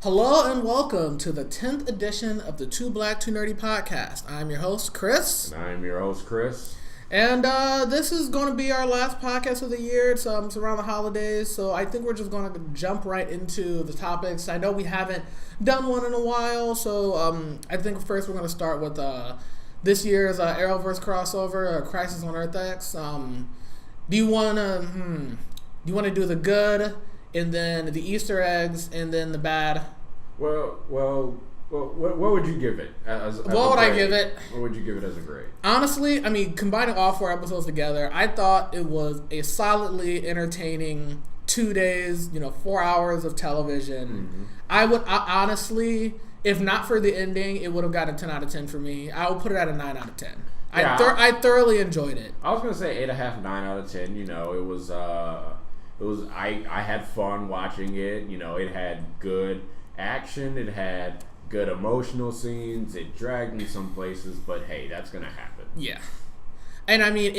Hello and welcome to the 10th edition of the Two Black, Two Nerdy podcast. I'm your host, Chris. And I'm your host, Chris. And this is going to be our last podcast of the year. It's around the holidays, so I think we're just going to jump right into the topics. I know we haven't done one in a while, so I think first we're going to start with this year's Arrowverse crossover, Crisis on Earth X. Do you want to do the good, and then the Easter eggs, and then the bad? Well, what would you give it? What would I give it? What would you give it as a grade? Honestly, I mean, combining all 4 episodes together, I thought it was a solidly entertaining 2 days, 4 hours of television. Mm-hmm. I honestly, if not for the ending, it would have gotten a 10 out of 10 for me. I would put it at a 9 out of 10. Yeah, I thoroughly enjoyed it. I was going to say 8.5, 9 out of 10. I had fun watching it. It had good action. It had good emotional scenes. It dragged me some places, but hey, that's gonna happen. Yeah, and I mean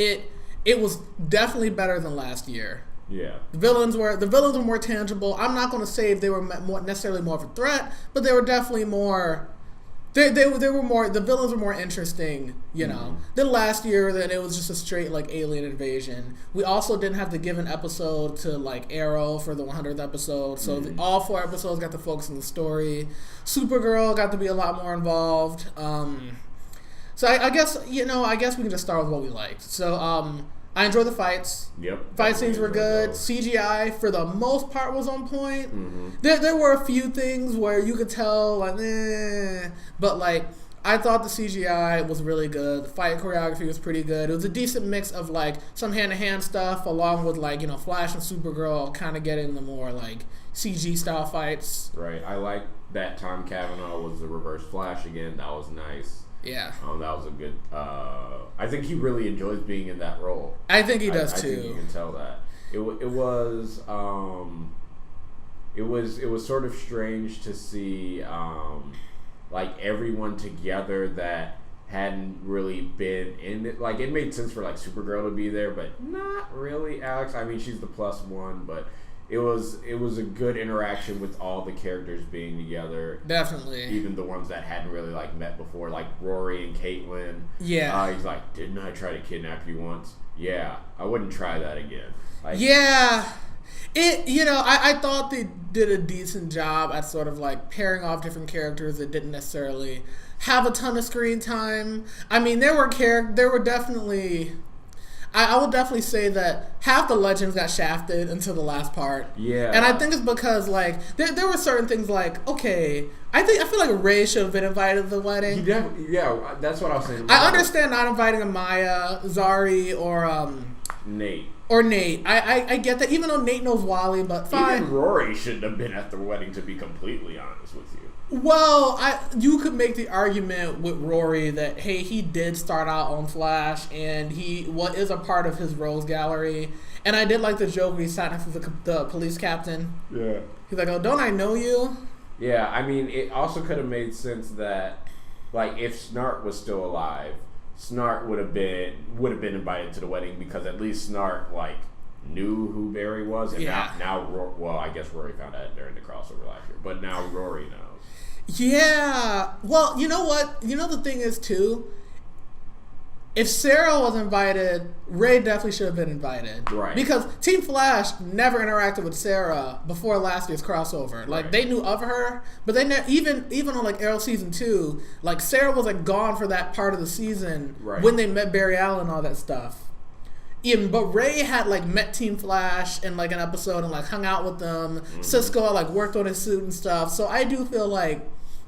it was definitely better than last year. Yeah, the villains were more tangible. I'm not going to say if they were necessarily more of a threat, but they were definitely more. They were more. The villains were more interesting, than last year. Then it was just a straight alien invasion. We also didn't have to give an episode to Arrow for the 100th episode, so all 4 episodes got to focus on the story. Supergirl got to be a lot more involved. So I guess we can just start with what we liked. So I enjoyed the fights. Yep. Fight scenes were good. CGI, for the most part, was on point. Mm-hmm. There were a few things where you could tell, but I thought the CGI was really good. The fight choreography was pretty good. It was a decent mix of some hand-to-hand stuff along with Flash and Supergirl kind of getting the more CG style fights. Right. I like that Tom Cavanaugh was the Reverse Flash again. That was nice. Yeah. That was a good. I think he really enjoys being in that role. I think he does too. I think you can tell that. It was sort of strange to see everyone together that hadn't really been in it. It made sense for Supergirl to be there, but not really Alex. I mean, she's the plus one, but. It was a good interaction with all the characters being together. Definitely. Even the ones that hadn't really met before, like Rory and Caitlin. Yeah. He's like, didn't I try to kidnap you once? Yeah, I wouldn't try that again. Yeah. I thought they did a decent job at sort of pairing off different characters that didn't necessarily have a ton of screen time. I mean, there were definitely. I would definitely say that half the legends got shafted until the last part. Yeah. And I think it's because, there were certain things okay, I feel like Ray should have been invited to the wedding. Yeah, that's what I was saying. I understand not inviting Amaya, Zari, or Nate. Or Nate. I get that, even though Nate knows Wally, but fine. Even Rory shouldn't have been at the wedding, to be completely honest with you. Well, you could make the argument with Rory that, hey, he did start out on Flash, and what is a part of his rogues gallery. And I did like the joke when he sat next to the police captain. Yeah. He's like, oh, don't I know you? Yeah, I mean, it also could have made sense that, if Snart was still alive, Snart would have been invited to the wedding because at least Snart, knew who Barry was. And now, well, I guess Rory found out during the crossover last year, but now Rory knows. Yeah. Well, you know what? The thing is, too, if Sarah was invited, Ray definitely should have been invited. Right. Because Team Flash never interacted with Sarah before last year's crossover. Right. They knew of her, but they even on Arrow season 2, Sarah was gone for that part of the season when they met Barry Allen and all that stuff. But Ray had met Team Flash in an episode and hung out with them. Mm-hmm. Cisco worked on his suit and stuff. So I do feel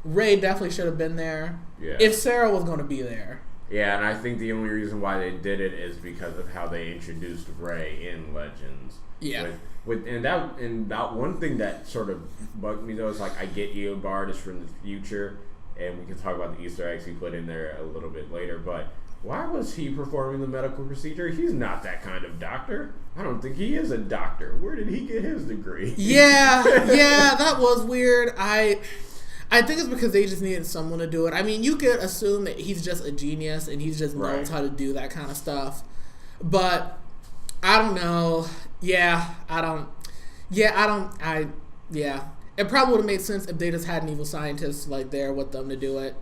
Ray definitely should have been there if Sarah was going to be there. Yeah, and I think the only reason why they did it is because of how they introduced Ray in Legends. Yeah. And that one thing that sort of bugged me though is I get Eobard is from the future, and we can talk about the Easter eggs he put in there a little bit later, but why was he performing the medical procedure? He's not that kind of doctor. I don't think he is a doctor. Where did he get his degree? Yeah, that was weird. I think it's because they just needed someone to do it. I mean, you could assume that he's just a genius and he just knows how to do that kind of stuff. But I don't know. it probably would have made sense if they just had an evil scientist like there with them to do it.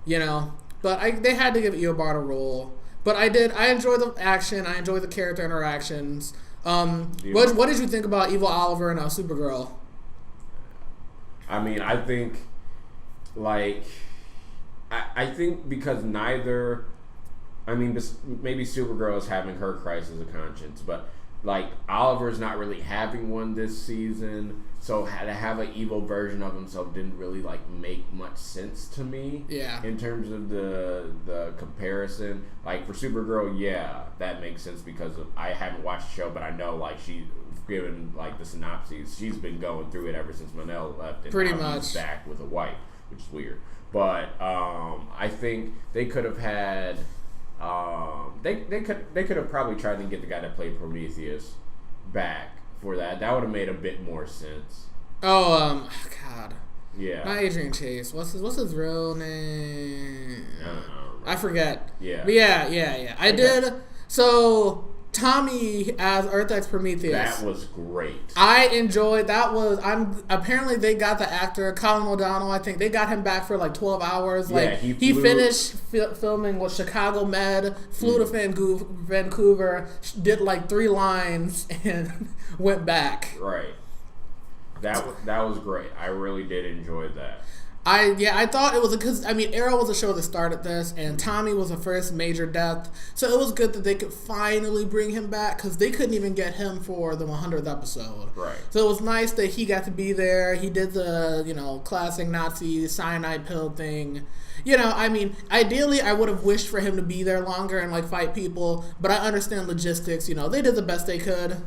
You know, but they had to give Eobard a role. But I enjoy the action. I enjoy the character interactions. What did you think about Evil Oliver and Supergirl? I mean, I think, like, I think because neither, I mean, maybe Supergirl is having her crisis of conscience, but, like, Oliver's not really having one this season, so to have an evil version of himself didn't really, like, make much sense to me. Yeah. In terms of the comparison. Like, for Supergirl, yeah, that makes sense because I haven't watched the show, but I know, like, given, like, the synopses, she's been going through it ever since Manel left, and pretty now much he's back with a wife, which is weird. But I think they could have had they could have probably tried to get the guy that played Prometheus back for that. That would have made a bit more sense. Oh, God. Yeah. Not Adrian Chase. What's his real name? I don't know. I forget. Yeah. But yeah. I did. So Tommy as Earth X Prometheus. That was great. I enjoyed that. Apparently they got the actor Colin O'Donnell. I think they got him back for like 12 hours. Yeah, like he flew, finished filming with Chicago Med, flew to Vancouver, did like 3 lines, and went back. Right. That was great. I really did enjoy that. I thought it was because Arrow was a show that started this, and Tommy was the first major death, so it was good that they could finally bring him back because they couldn't even get him for the 100th episode. Right. So it was nice that he got to be there. He did the classic Nazi cyanide pill thing. Ideally I would have wished for him to be there longer and like fight people, but I understand logistics. They did the best they could.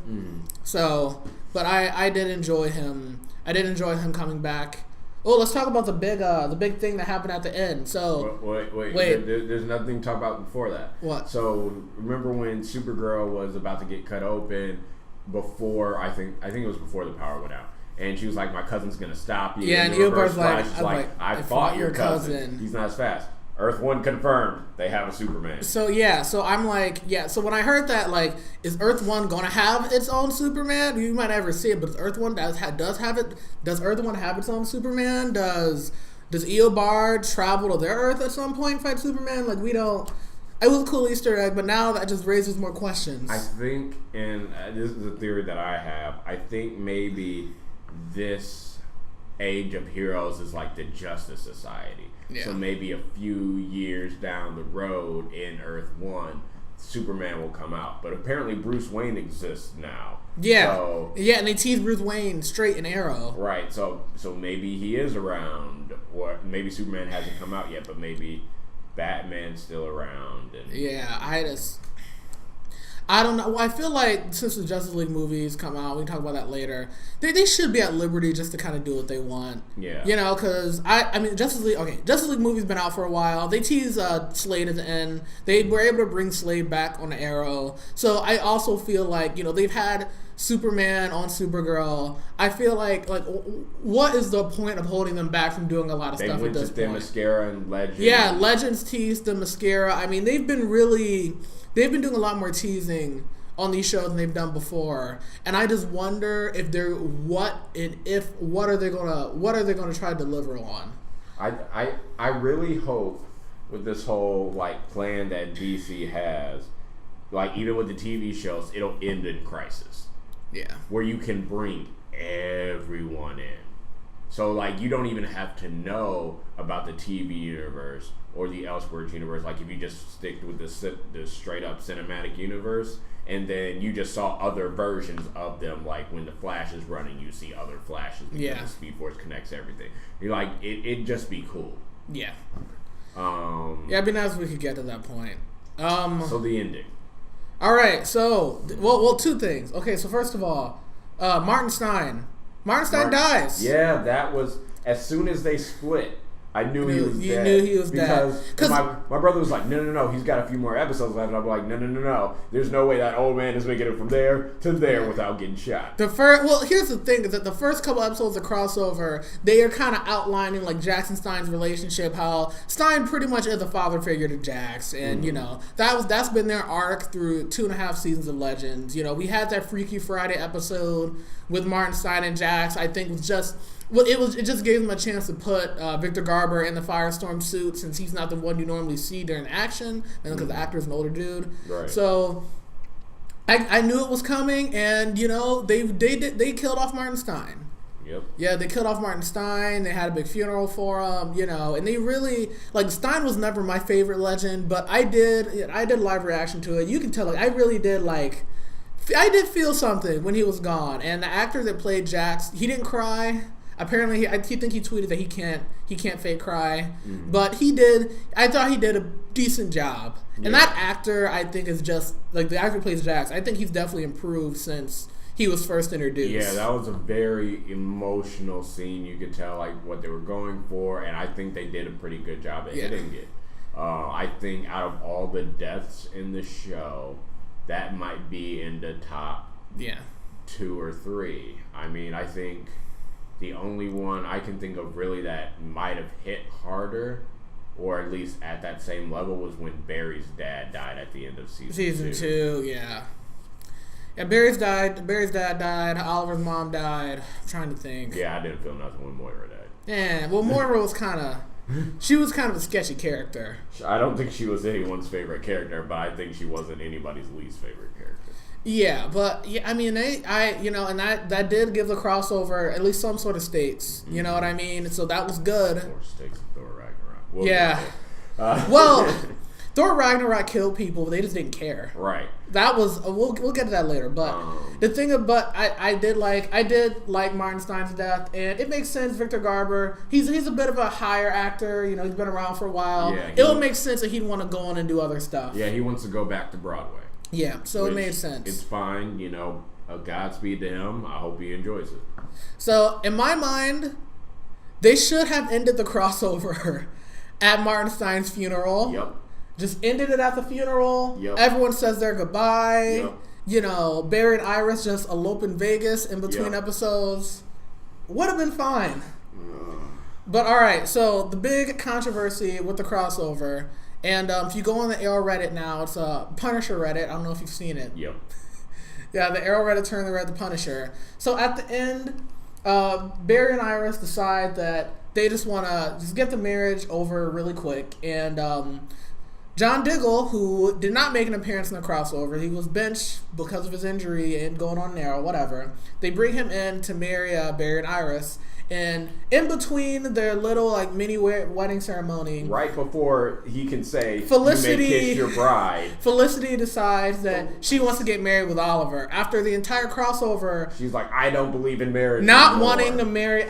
So, but I did enjoy him. I did enjoy him coming back. Oh, let's talk about the big thing that happened at the end. So wait. There's nothing to talk about before that. What? So remember when Supergirl was about to get cut open before I think it was before the power went out, and she was like, "My cousin's gonna stop you." Yeah, and Eobard's like, "I fought your cousin. He's not as fast." Earth 1 confirmed they have a Superman. So I'm like, so when I heard that, like, is Earth 1 gonna have its own Superman? You might never see it, but Earth 1 does have it. Does Earth 1 have its own Superman? Does Eobard travel to their Earth at some point and fight Superman? Like, we don't. It was a cool Easter egg, but now that just raises more questions. I think, and this is a theory that I have, I think maybe this Age of Heroes is like the Justice Society. Yeah. So maybe a few years down the road in Earth 1, Superman will come out. But apparently Bruce Wayne exists now. Yeah. So, and they tease Bruce Wayne straight in Arrow. Right. So maybe he is around, or maybe Superman hasn't come out yet, but maybe Batman's still around. I don't know. Well, I feel like since the Justice League movies come out, we can talk about that later. They should be at liberty just to kind of do what they want. Yeah. Because Justice League. Okay, Justice League movie's been out for a while. They teased Slade at the end. They were able to bring Slade back on the Arrow. So I also feel like they've had Superman on Supergirl. I feel like what is the point of holding them back from doing a lot of stuff at this point? They went to Themyscira and Legends. Yeah, Legends teased Themyscira. They've been doing a lot more teasing on these shows than they've done before, and I just wonder if what are they gonna try to deliver on? I really hope with this whole plan that DC has, even with the TV shows, it'll end in Crisis. Yeah, where you can bring everyone in. So, you don't even have to know about the TV universe or the Elseworlds universe. If you just stick with the straight-up cinematic universe, and then you just saw other versions of them, when the Flash is running, you see other Flashes. Yeah. The Speed Force connects everything. You're it'd just be cool. Yeah. It'd be nice if we could get to that point. So the ending. All right, so, two things. Okay, so first of all, Martin Stein dies. Yeah, that was, as soon as they split, I knew he was dead. You knew he was dead. Because my brother was like, no, he's got a few more episodes left. And I'm like, no. There's no way that old man is making it from there to there without getting shot. Here's the thing, is that the first couple episodes of crossover, they are kind of outlining, Jackson Stein's relationship, how Stein pretty much is a father figure to Jax. And, that's been their arc through 2.5 seasons of Legends. We had that Freaky Friday episode with Martin Stein and Jax. I think was just Well, it just gave him a chance to put Victor Garber in the Firestorm suit since he's not the one you normally see during action, and because the actor's an older dude. Right. So I knew it was coming, and they killed off Martin Stein. Yep. Yeah, they killed off Martin Stein. They had a big funeral for him, and they really Stein was never my favorite legend, but I did live reaction to it. You can tell I really did I did feel something when he was gone, and the actor that played Jax, he didn't cry. Apparently, I think he tweeted that he can't fake cry, but he did. I thought he did a decent job, and that actor I think is just the actor who plays Jax. I think he's definitely improved since he was first introduced. Yeah, that was a very emotional scene. You could tell what they were going for, and I think they did a pretty good job at hitting it. I think out of all the deaths in the show, that might be in the top 2 or 3. I mean, I think the only one I can think of really that might have hit harder, or at least at that same level, was when Barry's dad died at the end of season 2. Yeah, Barry's dad died. Oliver's mom died. I'm trying to think. Yeah, I didn't feel nothing when Moira died. Yeah, well, Moira was kind of a sketchy character. I don't think she was anyone's favorite character, but I think she wasn't anybody's least favorite character. Yeah, but I mean, and that did give the crossover at least some sort of stakes. You know what I mean? So that was good. More stakes in Thor Ragnorock. Well, Thor Ragnarok killed people, but they just didn't care. Right. That was we'll get to that later. But I did like Martin Stein's death, and it makes sense. Victor Garber, he's a bit of a higher actor. He's been around for a while. Yeah, it would make sense that he'd want to go on and do other stuff. Yeah, he wants to go back to Broadway. Yeah, so it made sense. It's fine, a Godspeed to him. I hope he enjoys it. So, in my mind, they should have ended the crossover at Martin Stein's funeral. Yep. Just ended it at the funeral. Yep. Everyone says their goodbye. Yep. Barry and Iris just elope in Vegas in between episodes. Would have been fine. But, all right, so the big controversy with the crossover. And if you go on the Arrow Reddit now, it's Punisher Reddit. I don't know if you've seen it. Yep. Yeah, the Arrow Reddit turned the Punisher. So at the end, Barry and Iris decide that they just want to just get the marriage over really quick. And John Diggle, who did not make an appearance in the crossover, he was benched because of his injury and going on Arrow, whatever. They bring him in to marry Barry and Iris. And in between their little mini wedding ceremony, right before he can say Felicity, "You may kiss your bride," Felicity decides that she wants to get married with Oliver. After the entire crossover, she's like, "I don't believe in marriage." Not anymore. wanting to marry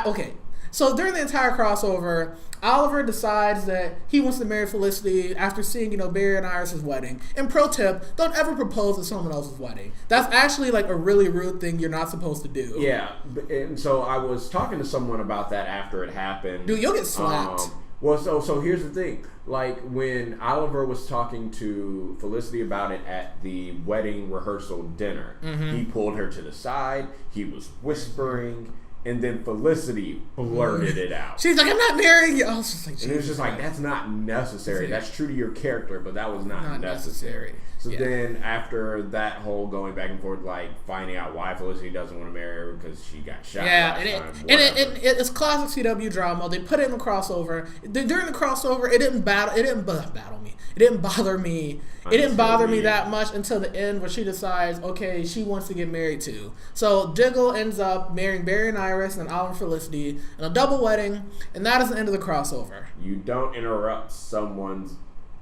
okay. So during the entire crossover, Oliver decides that he wants to marry Felicity after seeing, Barry and Iris' wedding. And pro tip, don't ever propose at someone else's wedding. That's actually a really rude thing you're not supposed to do. Yeah, and so I was talking to someone about that after it happened. Dude, you'll get slapped. So here's the thing. When Oliver was talking to Felicity about it at the wedding rehearsal dinner, he pulled her to the side. He was whispering. And then Felicity blurted it out. She's like, "I'm not marrying you." I was just like, and it was just that's not necessary. That's true to your character, but that was not necessary. So then after that whole going back and forth, finding out why Felicity doesn't want to marry her because she got shot last time. It's classic CW drama. They put it in the crossover. During the crossover, it didn't bother me. It didn't bother me that much until the end where she decides, okay, she wants to get married too. So Diggle ends up marrying Barry and Iris and Oliver and Felicity in a double wedding, and that is the end of the crossover. You don't interrupt someone's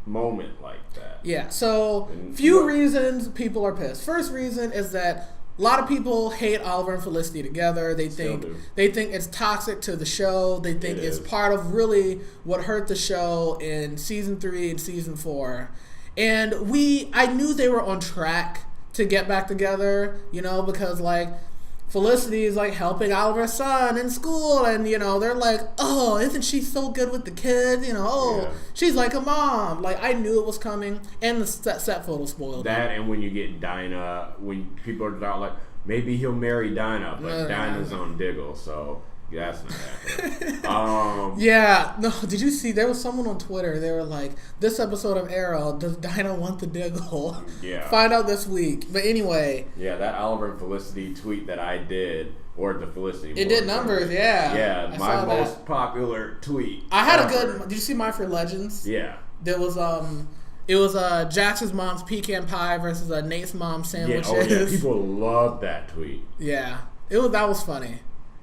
moment like that. Yeah, so reasons people are pissed. First reason is that a lot of people hate Oliver and Felicity together. They think it's toxic to the show. They think it's part of really what hurt the show in season 3 and season 4. And I knew they were on track to get back together, because Felicity is helping Oliver's son in school, and they're like, "Oh, isn't she so good with the kids?" She's like a mom. I knew it was coming, and the set photo spoiled that. And when you get Dinah, when people are maybe he'll marry Dinah, but Dinah's on Diggle, so that's not happening. Yeah, no, did you see, there was someone on Twitter, they were like, this episode of Arrow, does Dinah want the Diggle? Yeah. Find out this week. But anyway. Yeah, that Oliver and Felicity tweet that I did, or the Felicity. It did numbers, yeah. Yeah, my most popular tweet. I had a good, did you see mine for Legends? Yeah. There was, it was Jax's mom's pecan pie versus Nate's mom's sandwiches. Yeah, people loved that tweet. Yeah, that was funny.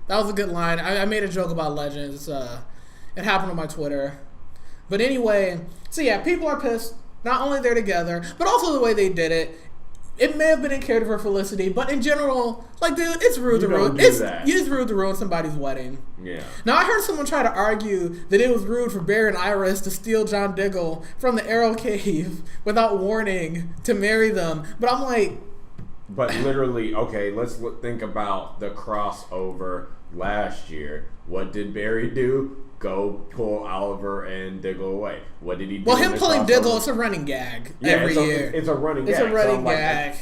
That was a good line. I made a joke about Legends. It happened on my Twitter. But anyway, so yeah, people are pissed. Not only they're together, but also the way they did it. It may have been in character for Felicity, but in general, like, dude, it's rude to ruin. It's rude to ruin somebody's wedding. Yeah. Now, I heard someone try to argue that it was rude for Barry and Iris to steal John Diggle from the Arrow Cave without warning to marry them. But I'm like... But literally, okay, let's think about the crossover last year. What did Barry do? Go pull Oliver and Diggle away. What did he do? Well, him pulling Diggle, it's a running gag every year. It's a running gag. It's a running gag.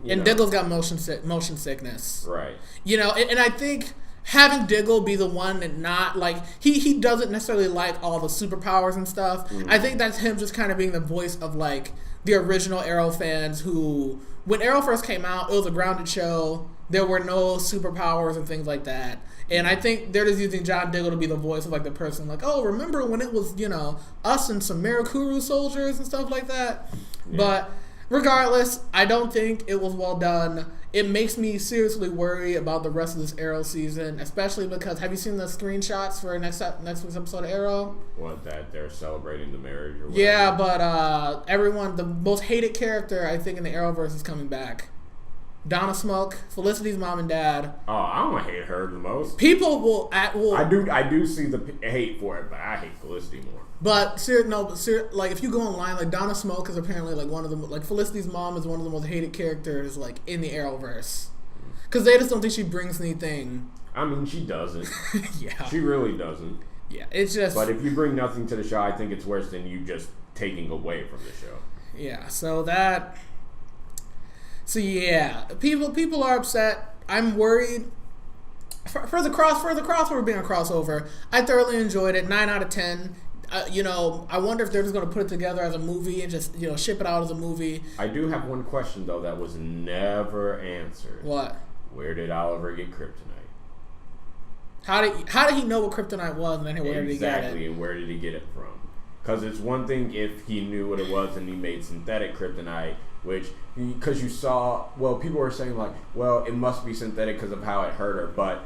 And Diggle's got motion sickness. Right. You know, and I think having Diggle be the one and not, like, he doesn't necessarily like all the superpowers and stuff. Mm-hmm. I think that's him just kind of being the voice of, like, the original Arrow fans who, when Arrow first came out, it was a grounded show. There were no superpowers and things like that. And I think they're just using John Diggle to be the voice of, like, the person, like, oh, remember when it was, you know, us and some Mirakuru soldiers and stuff like that? Yeah. But regardless, I don't think it was well done. It makes me seriously worry about the rest of this Arrow season, especially because, have you seen the screenshots for next week's episode of Arrow? What, that they're celebrating the marriage or whatever? Yeah, but everyone, the most hated character, I think, in the Arrowverse is coming back. Donna Smoke, Felicity's mom and dad. Oh, I don't hate her the most. People will I do see the hate for it, but I hate Felicity more. But like, if you go online, like, Donna Smoke is apparently, like, one of the, like, Felicity's mom is one of the most hated characters, like, in the Arrowverse, because they just don't think she brings anything. I mean, she doesn't. Yeah, she really doesn't. Yeah, it's just. But if you bring nothing to the show, I think it's worse than you just taking away from the show. Yeah. So yeah, people are upset. I'm worried. For the crossover being a crossover, I thoroughly enjoyed it. 9 out of 10. You know, I wonder if they're just going to put it together as a movie and just, you know, ship it out as a movie. I do have one question, though, that was never answered. What? Where did Oliver get kryptonite? How did he know what kryptonite was, and then where did he get it? Exactly, and where did he get it from? Because it's one thing if he knew what it was and he made synthetic kryptonite, because you saw, well, people were saying, like, well, it must be synthetic because of how it hurt her, but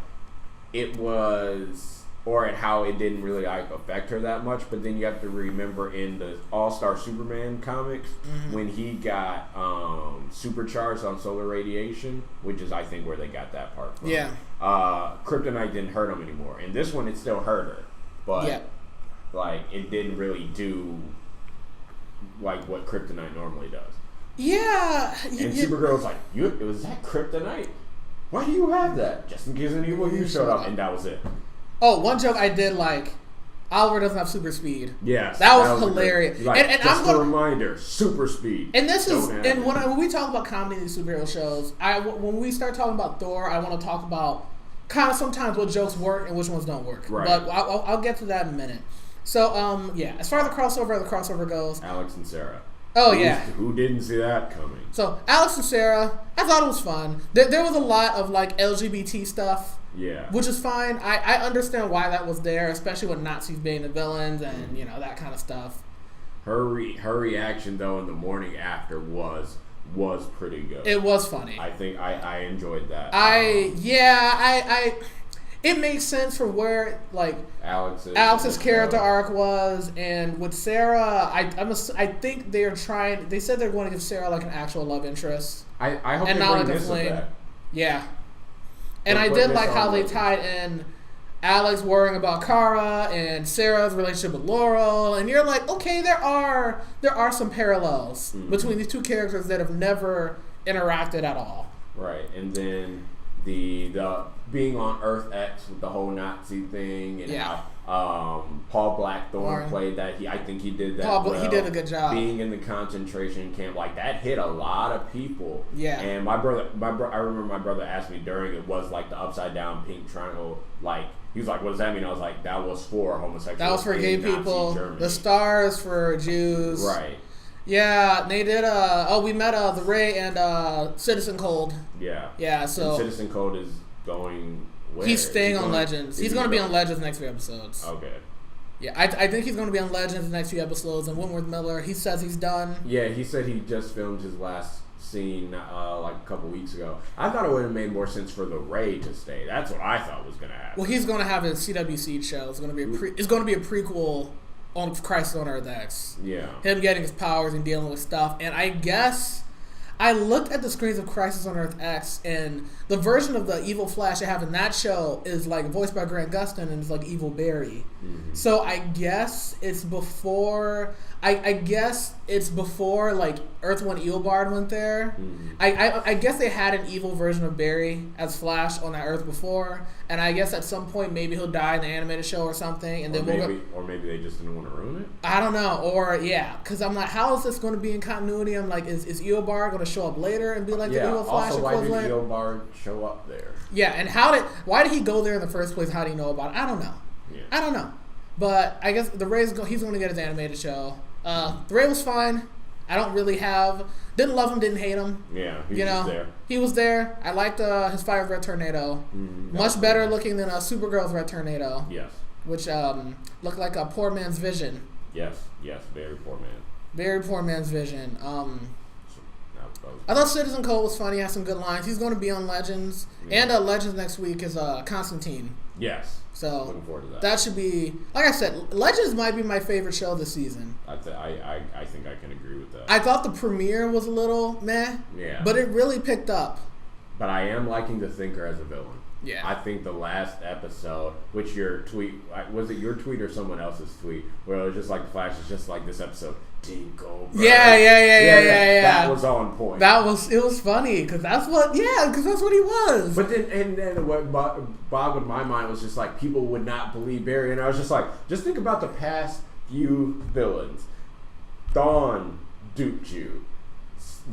it was, or at how it didn't really, like, affect her that much. But then you have to remember in the All-Star Superman comics, when he got supercharged on solar radiation, which is, I think, where they got that part from. Yeah. Kryptonite didn't hurt him anymore. In this one, it still hurt her, but like, it didn't really do, like, what kryptonite normally does. Yeah. And Supergirl's like, was that kryptonite? Why do you have that? Just in case an evil you showed up, and that was it. Oh, one joke I did, like, Oliver doesn't have super speed. Yes. That was hilarious. Like, and just a reminder, super speed. And this is, and when we talk about comedy in these superhero shows, when we start talking about Thor, I want to talk about kind of sometimes what jokes work and which ones don't work. Right. But I'll get to that in a minute. So, yeah, as far as the crossover goes. Alex and Sarah. Oh, yeah. Who didn't see that coming? So, Alex and Sarah, I thought it was fun. There was a lot of, like, LGBT stuff. Yeah. Which is fine. I understand why that was there, especially with Nazis being the villains and, you know, that kind of stuff. Her reaction, though, in the morning after was pretty good. It was funny. I think I enjoyed that. It makes sense for where, like, Alex's character arc was, and with Sarah, I think they said they're going to give Sarah, like, an actual love interest. I hope they bring this with that. Yeah. And I did like how they tied in Alex worrying about Kara and Sarah's relationship with Laurel, and you're like, okay, there are some parallels between these two characters that have never interacted at all. Right, and then the being on Earth X with the whole Nazi thing, and how Paul Blackthorne played that. I think he did that well. He did a good job. Being in the concentration camp, like, that hit a lot of people. Yeah. And my brother, I remember my brother asked me during it, was, like, the upside down pink triangle, like, he was like, "What does that mean?" I was like, "That was for homosexuals. That was for gay in Nazi people. Germany." The stars for Jews. Right. Yeah, they did. We met the Ray and Citizen Cold. Yeah. Yeah. So and Citizen Code is going. Where? He's staying on Legends. He's going to be on Legends the next few episodes. Okay. Yeah, I think he's going to be on Legends the next few episodes. And Wentworth Miller, he says he's done. Yeah, he said he just filmed his last scene like a couple weeks ago. I thought it would have made more sense for the Ray to stay. That's what I thought was going to happen. Well, he's going to have his CWC show. It's going to be a prequel on Crisis on Earth X. Yeah. Him getting his powers and dealing with stuff. And I guess I looked at the screens of Crisis on Earth X, and the version of the evil Flash they have in that show is like voiced by Grant Gustin, and it's like Evil Barry. Mm-hmm. So I guess it's before. I guess it's before like Earth One Eobard went there. Mm-hmm. I guess they had an evil version of Barry as Flash on that Earth before, and I guess at some point maybe he'll die in the animated show or something, and then or maybe they just didn't want to ruin it. I don't know, or yeah, because I'm like, how is this going to be in continuity? I'm like, is Eobard going to show up later and be like the evil Flash equivalent? Why did Eobard show up there? Yeah, and why did he go there in the first place? How do you know about it? I don't know. Yeah. I don't know, but I guess he's going to get his animated show. The Ray was fine. I don't really didn't love him, didn't hate him. Yeah, he was there. He was there. I liked his Fire Red Tornado. Mm-hmm. Much better looking than Supergirl's Red Tornado. Yes. Which looked like a poor man's vision. Yes, very poor man. Very poor man's vision. I thought Citizen Cole was funny. He had some good lines. He's going to be on Legends. Yeah. And Legends next week is Constantine. Yes. So looking forward to that. That should be, like I said, Legends might be my favorite show this season. I think I can agree with that. I thought the premiere was a little meh. Yeah. But it really picked up. But I am liking the Thinker as a villain. Yeah. I think the last episode, which your tweet, was it your tweet or someone else's tweet, where it was just like the Flash is just like this episode, Dinko. Yeah. That was on point. It was funny, because that's what he was. But then what boggled my mind was just like, people would not believe Barry, and I was just like, just think about the past few villains. Dawn duped you.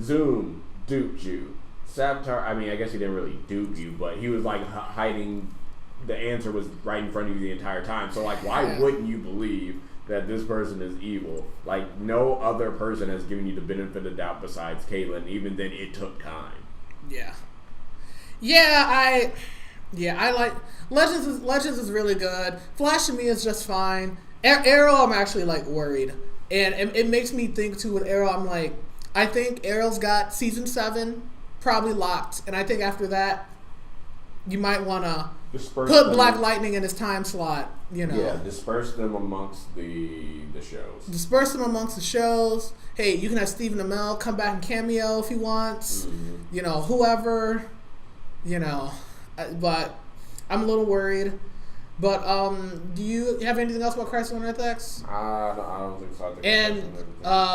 Zoom duped you. Savitar, I mean, I guess he didn't really dupe you, but he was like hiding. The answer was right in front of you the entire time. So, like, why wouldn't you believe that this person is evil? Like, no other person has given you the benefit of the doubt besides Caitlin. Even then, it took time. Yeah. I like Legends is really good. Flash to me is just fine. Arrow, I'm actually like worried, and it makes me think too with Arrow. I'm like, I think Arrow's got season 7 probably locked, and I think after that, you might want to put Black Lightning in his time slot. Yeah, disperse them amongst the shows. Disperse them amongst the shows. Hey, you can have Stephen Amell come back and cameo if he wants. Mm-hmm. Whoever. But I'm a little worried. But do you have anything else about Crisis on Earth X? I don't think so. And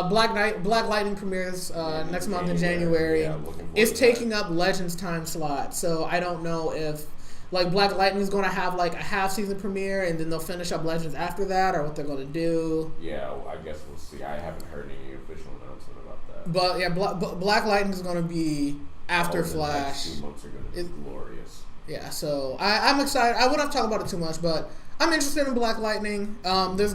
Black Lightning premieres next month in January. Yeah, it's taking up Legends time slot, so I don't know if like Black Lightning is going to have like a half season premiere and then they'll finish up Legends after that, or what they're going to do. Yeah, I guess we'll see. I haven't heard any official announcement about that. But yeah, Black Lightning is going to be after Flash. The next 2 months are going to be glorious. Yeah, so I'm excited. I wouldn't talk about it too much, but I'm interested in Black Lightning. Since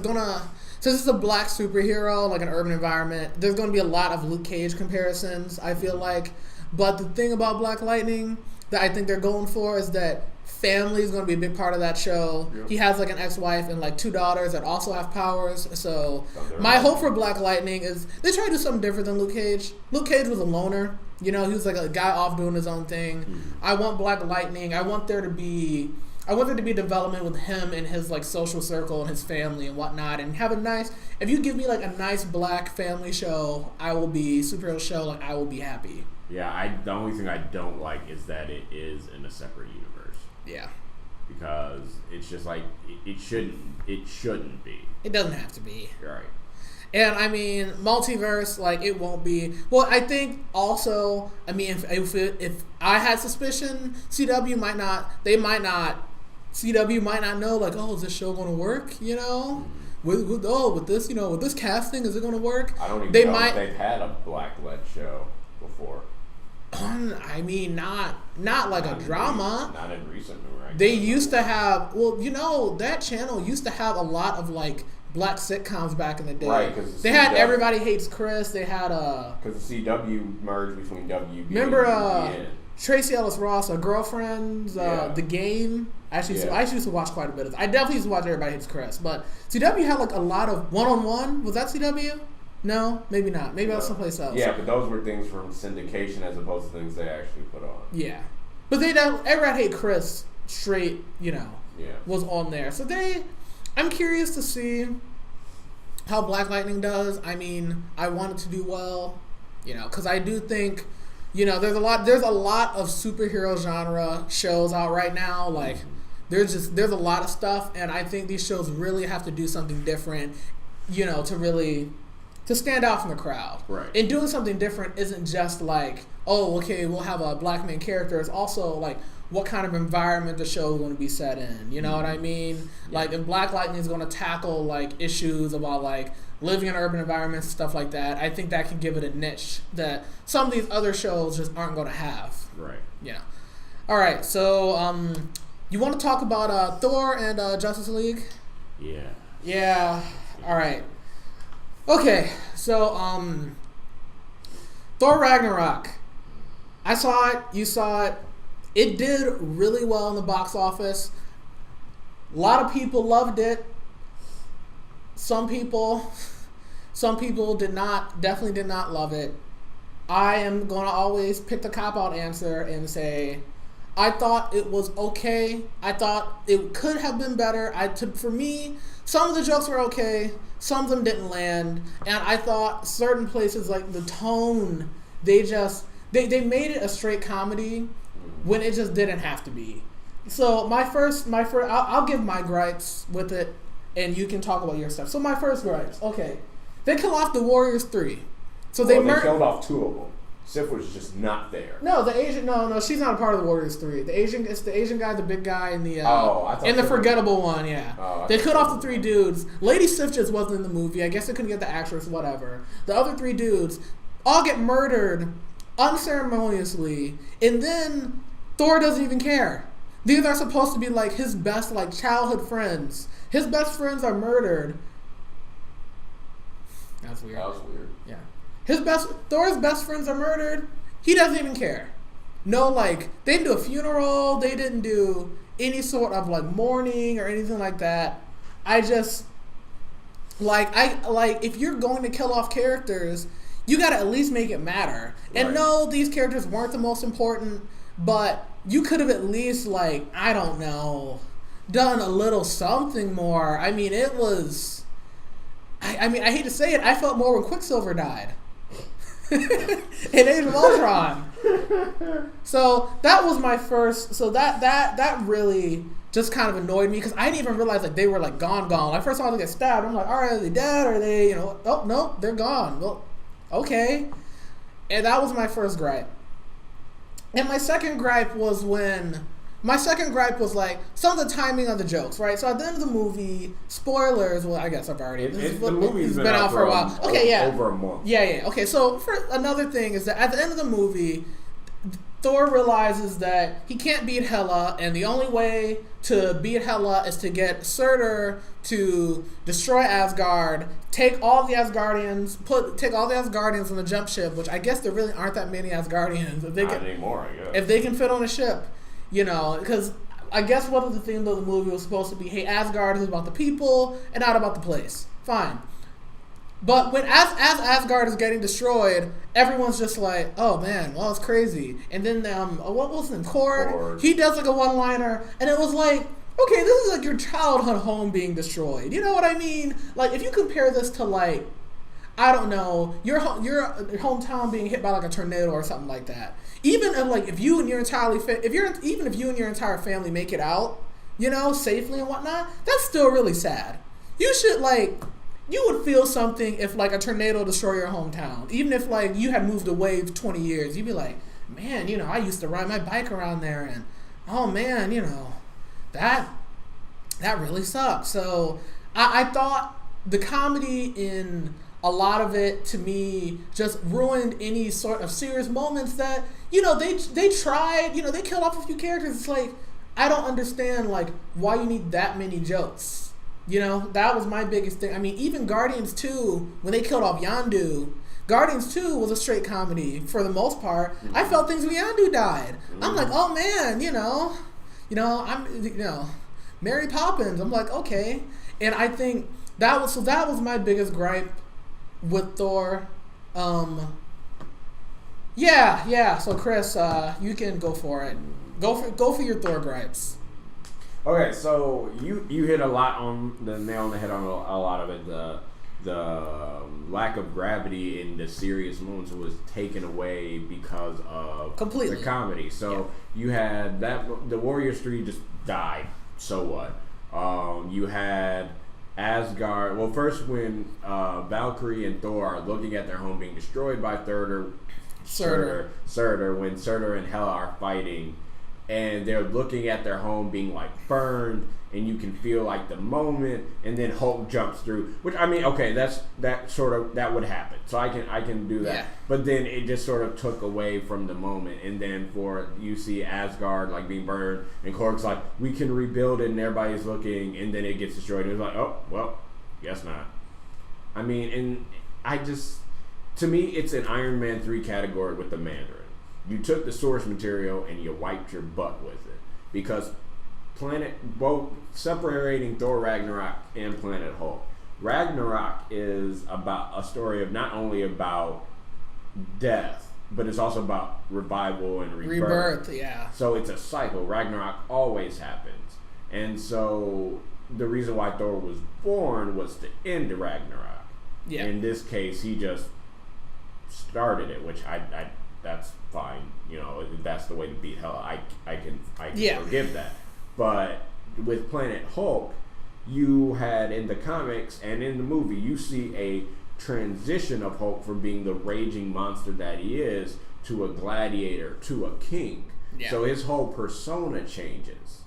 it's a black superhero, like an urban environment, there's gonna be a lot of Luke Cage comparisons, I feel like. But the thing about Black Lightning that I think they're going for is that family is gonna be a big part of that show. Yep. He has like an ex-wife and like 2 daughters that also have powers. So my hope for Black Lightning is they try to do something different than Luke Cage. Luke Cage was a loner. He was like a guy off doing his own thing. Mm-hmm. I want Black Lightning. I want there to be development with him and his like social circle and his family and whatnot, and have a nice. If you give me like a nice black family show, superhero show, like I will be happy. Yeah, the only thing I don't like is that it is in a separate universe. Yeah. Because it's just like it shouldn't be. It doesn't have to be. You're right. And I mean, multiverse, like it won't be. Well, I think also, I mean, if I had suspicion, CW might not know, like, oh, is this show going to work? With this casting, is it going to work? I don't even know if they've had a black-led show before. I mean, not like a drama. Not in recent memory. They used to have, that channel used to have a lot of like black sitcoms back in the day. Right, because they had Everybody Hates Chris. They had because the CW merged between WB. Remember Tracy Ellis Ross, Girlfriends, The Game. I used to watch quite a bit of it. I definitely used to watch Everybody Hates Chris. But CW had like a lot of one-on-one. Was that CW? No, maybe not. Maybe that was someplace else. Yeah, but those were things from syndication as opposed to things they actually put on. Yeah. But Everybody Hates Chris straight, was on there. So I'm curious to see how Black Lightning does. I mean, I want it to do well, because I do think, there's a lot of superhero genre shows out right now. Like, there's a lot of stuff, and I think these shows really have to do something different, to stand out from the crowd. Right. And doing something different isn't just like, oh, okay, we'll have a black main character. It's also like, what kind of environment the show is going to be set in. You know what I mean? Like, if Black Lightning is going to tackle like issues about like living in urban environments and stuff like that, I think that can give it a niche that some of these other shows just aren't going to have. Right. Yeah. All right. So, you want to talk about Thor and Justice League? Yeah. Yeah. All right. Okay. So, Thor Ragnorock. I saw it. You saw it. It did really well in the box office. A lot of people loved it. Some people definitely did not love it. I am going to always pick the cop-out answer and say, I thought it was okay. I thought it could have been better. For me, some of the jokes were okay. Some of them didn't land. And I thought certain places, like the tone, they made it a straight comedy when it just didn't have to be. So I'll give my gripes with it, and you can talk about your stuff. So my first gripes, okay, they kill off the Warriors 3. So they killed off 2 of them. Sif was just not there. No, the Asian. No, she's not a part of the Warriors 3. It's the Asian guy, the big guy, and the forgettable one. Yeah, they cut off the 3 dudes. Lady Sif just wasn't in the movie. I guess they couldn't get the actress. Whatever. The other 3 dudes all get murdered unceremoniously, and then Thor doesn't even care. These are supposed to be like his best like childhood friends. His best friends are murdered. That's weird. Yeah. Thor's best friends are murdered. He doesn't even care. No, like, they didn't do a funeral. They didn't do any sort of like mourning or anything like that. I just if you're going to kill off characters, you gotta at least make it matter. Right. And no, these characters weren't the most important, but you could have at least, like, I don't know, done a little something more. I mean, it was... I mean, I hate to say it, I felt more when Quicksilver died. In Age of Ultron. So, that was my first... So, that really just kind of annoyed me, because I didn't even realize that they were, like, gone. Like, first time I get stabbed, I'm like, alright, are they dead? Are they, oh, no, they're gone. Well, okay. And that was my first gripe. And my second gripe was like some of the timing of the jokes, right? So at the end of the movie, spoilers. Well, I guess I've already. The movie's been out for a while. Okay, yeah, over a month. Yeah. Okay, so for another thing is that at the end of the movie, Thor realizes that he can't beat Hela, and the only way to beat Hela is to get Surtur to destroy Asgard, take all the Asgardians on the jump ship, which I guess there really aren't that many Asgardians. Not anymore, I guess. If they can fit on a ship, because I guess one of the themes of the movie was supposed to be, hey, Asgard is about the people and not about the place. Fine. But when as Asgard is getting destroyed, everyone's just like, oh man, well, it's crazy. And then what was it, Korg? He does like a one-liner, and it was like, okay, this is like your childhood home being destroyed. You know what I mean? Like, if you compare this to, like, I don't know, your hometown being hit by like a tornado or something like that. Even if you and your entire family make it out, safely and whatnot, that's still really sad. You would feel something if, like, a tornado destroyed your hometown. Even if, like, you had moved away 20 years. You'd be like, man, I used to ride my bike around there, and, oh, man, that really sucks. So, I thought the comedy in a lot of it, to me, just ruined any sort of serious moments that, they tried, they killed off a few characters. It's like, I don't understand like why you need that many jokes. You know, that was my biggest thing. I mean, even Guardians 2, when they killed off Yondu, Guardians 2 was a straight comedy for the most part. I felt things when Yondu died. I'm like, oh man, Mary Poppins. I'm like, okay. And I think that was my biggest gripe with Thor. Yeah. So Chris, you can go for it. Go for your Thor gripes. Okay, so you hit a lot on the nail on the head on a lot of it. The lack of gravity in the serious moments was taken away because of Completely. the comedy. So you had the Warriors 3 just died. So what? You had Asgard. Well, first when Valkyrie and Thor are looking at their home being destroyed by Surtur, when Surtur and Hela are fighting, and they're looking at their home being like burned, and you can feel like the moment, and then Hulk jumps through. Which I mean, okay, that would happen. So I can do that. Yeah. But then it just sort of took away from the moment, and then you see Asgard like being burned, and Korg's like, we can rebuild it, and everybody's looking, and then it gets destroyed. And it's like, oh well, guess not. I mean, and to me, it's an Iron Man 3 category with the Mandarin. You took the source material and you wiped your butt with it, because both separating Thor Ragnarok and Planet Hulk. Ragnarok is about a story of not only about death, but it's also about revival and rebirth. Yeah. So it's a cycle. Ragnarok always happens, and so the reason why Thor was born was to end Ragnarok. Yeah. In this case, he just started it, which I that's fine. You know, that's the way to beat Hela. I can forgive that. But with Planet Hulk, you had in the comics and in the movie, you see a transition of Hulk from being the raging monster that he is to a gladiator, to a king. Yeah. So his whole persona changes.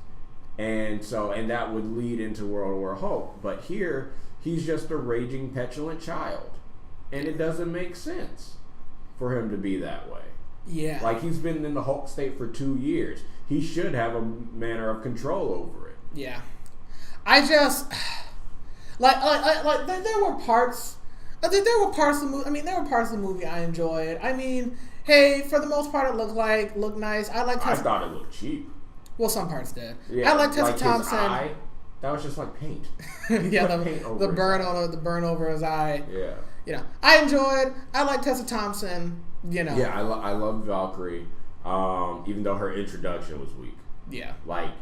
And that would lead into World War Hulk. But here, he's just a raging, petulant child. And it doesn't make sense for him to be that way. Yeah. Like, he's been in the Hulk state for 2 years. He should have a manner of control over it. Yeah. I just like there were parts. I think there were parts of the movie. I mean, there were parts of the movie I enjoyed. I mean, hey, for the most part, it looked nice. I thought it looked cheap. Well, some parts did. Yeah, I like Tessa Thompson. His eye, that was just like paint. Yeah, the burn over his eye. Yeah. You know, I like Tessa Thompson. You know. Yeah, I love Valkyrie. Even though her introduction was weak. Yeah. That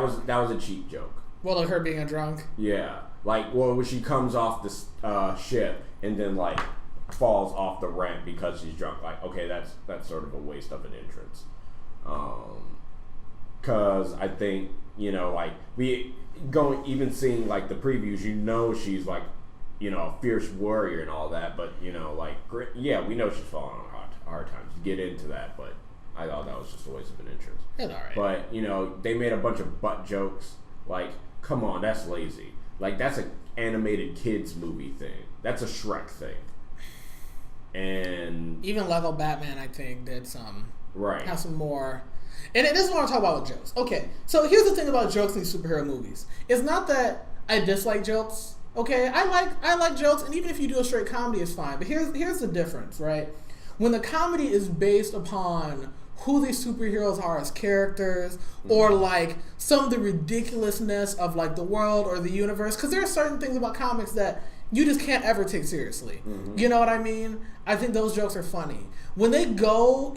was a cheap joke. Well, like her being a drunk. Yeah. When she comes off the ship and then falls off the ramp because she's drunk. Like, okay, that's sort of a waste of an entrance. Because I think, you know, even seeing the previews, you know, she's a fierce warrior and all that, but we know she's falling on hard times. Get into that, but I thought that was just a waste of an entrance. It's alright. But they made a bunch of butt jokes. Come on, that's lazy. That's an animated kids movie thing. That's a Shrek thing. And even Lego Batman, I think, did some. Right. Have some more. And this is what I'm talking about with jokes. Okay, so here's the thing about jokes in superhero movies. It's not that I dislike jokes. Okay, I like jokes, and even if you do a straight comedy, it's fine. But here's the difference, right? When the comedy is based upon who these superheroes are as characters, or some of the ridiculousness of the world or the universe, because there are certain things about comics that you just can't ever take seriously. Mm-hmm. You know what I mean? I think those jokes are funny. When they go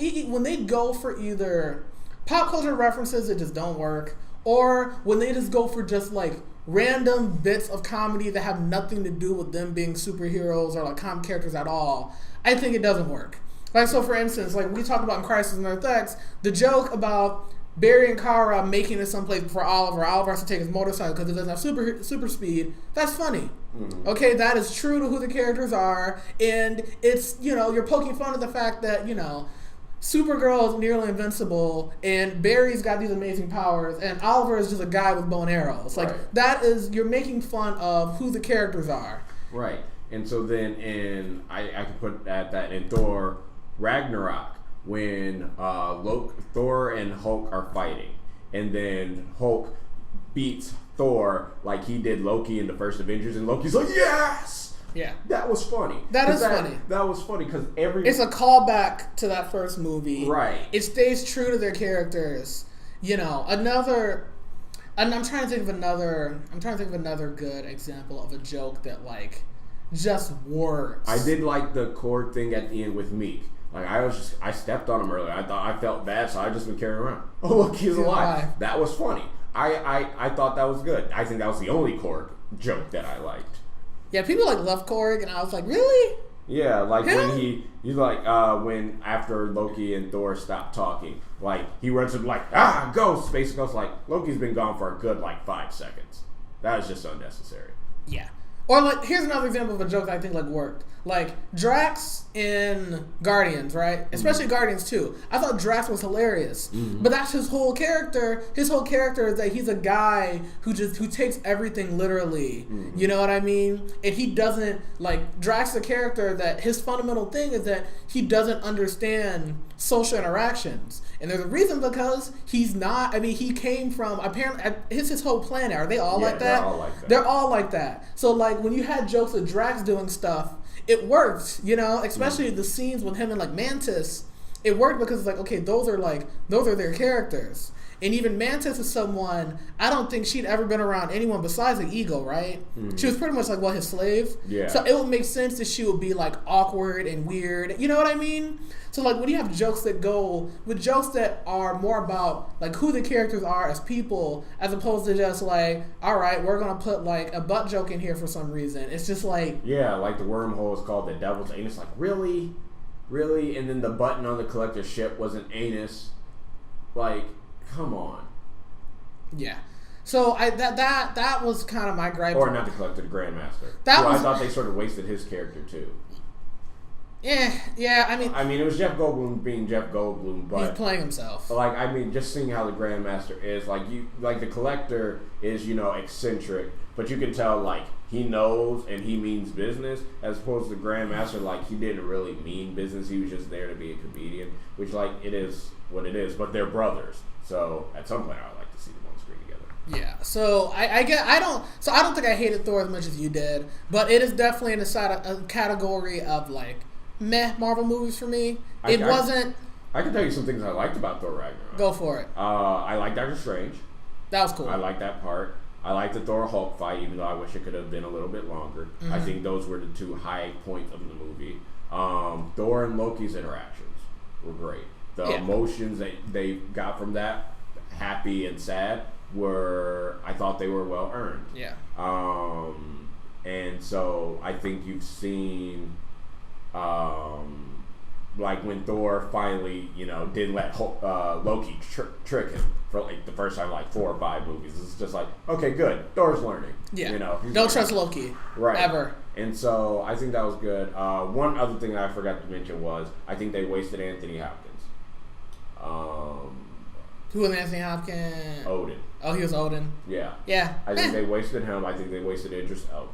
for either pop culture references that just don't work, or when they just go for just random bits of comedy that have nothing to do with them being superheroes or comic characters at all, I think it doesn't work. So for instance, we talked about in Crisis on Earth X, the joke about Barry and Kara making it someplace before Oliver has to take his motorcycle because it doesn't have super speed, that's funny. Mm-hmm. Okay, that is true to who the characters are, and it's, you're poking fun at the fact that, Supergirl is nearly invincible, and Barry's got these amazing powers, and Oliver is just a guy with bow and arrows. Right. You're making fun of who the characters are. Right. And so then I can put that in Thor Ragnarok, when Thor and Hulk are fighting, and then Hulk beats Thor like he did Loki in the first Avengers, and Loki's like, yes! Yeah. That was funny. That is funny. That was funny because it's a callback to that first movie. Right. It stays true to their characters. You know, I'm trying to think of another good example of a joke that like just works. I did like the core thing at the end with Meek. Like I stepped on him earlier. I felt bad, so I just been carrying around. Oh look, he's alive. That was funny. I thought that was good. I think that was the only Korg joke that I liked. Yeah, people like love Korg, and I was like, really? Yeah, like when he's like when after Loki and Thor stopped talking, like he runs up like Ghost. Space Ghost like Loki's been gone for a good like 5 seconds. That was just unnecessary. Yeah. Or like here's another example of a joke that I think like worked. Like Drax in Guardians, right? Especially Guardians 2. I thought Drax was hilarious. But that's his whole character. His whole character is that he's a guy who takes everything literally. You know what I mean? And he doesn't like Drax is a character that his fundamental thing is that he doesn't understand social interactions. And there's a reason because he's not. I mean, he came from apparently his whole planet. Are they all like that? They're all like that. They're all like that. So like when you had jokes of Drax doing stuff, it worked. You know, especially the scenes with him and like Mantis. It worked because it's like okay, those are their characters. And even Mantis is someone, I don't think she'd ever been around anyone besides the Eagle, right? She was pretty much like, his slave? Yeah. So it would make sense that she would be like awkward and weird. You know what I mean? So like when you have jokes that are more about like who the characters are as people, as opposed to just like, all right, we're going to put like a butt joke in here for some reason. It's just like... Yeah, like the wormhole is called the Devil's Anus. Like, really? Really? And then the button on the Collector's ship was an anus. Like... Come on. Yeah. So that was kind of my gripe. Or not the Collector, the Grandmaster. I thought they sort of wasted his character too. Yeah. I mean, it was Jeff Goldblum being Jeff Goldblum, but he's playing himself. Like, I mean, just seeing how the Grandmaster is, like the Collector is, eccentric, but you can tell like he knows and he means business, as opposed to the Grandmaster, like he didn't really mean business. He was just there to be a comedian, which like it is what it is. But they're brothers. So at some point, I would like to see them on screen together. Yeah. So I don't think I hated Thor as much as you did, but it is definitely in a category of like meh Marvel movies for me. I can tell you some things I liked about Thor Ragnorock. Go for it. I like Doctor Strange. That was cool. I like that part. I like the Thor Hulk fight, even though I wish it could have been a little bit longer. I think those were the two high points of the movie. Thor and Loki's interactions were great. The emotions that they got from that, happy and sad, I thought they were well earned. Yeah. And so I think you've seen, like when Thor finally, didn't let Loki trick him for like the first time, like 4 or 5 movies. It's just like, okay, good. Thor's learning. Yeah. Don't trust Loki. Right. Ever. And so I think that was good. One other thing that I forgot to mention was I think they wasted Anthony Hopkins. Who was Anthony Hopkins? Odin. Oh, he was Odin. Yeah. Yeah. I think they wasted him. I think they wasted Idris Elba.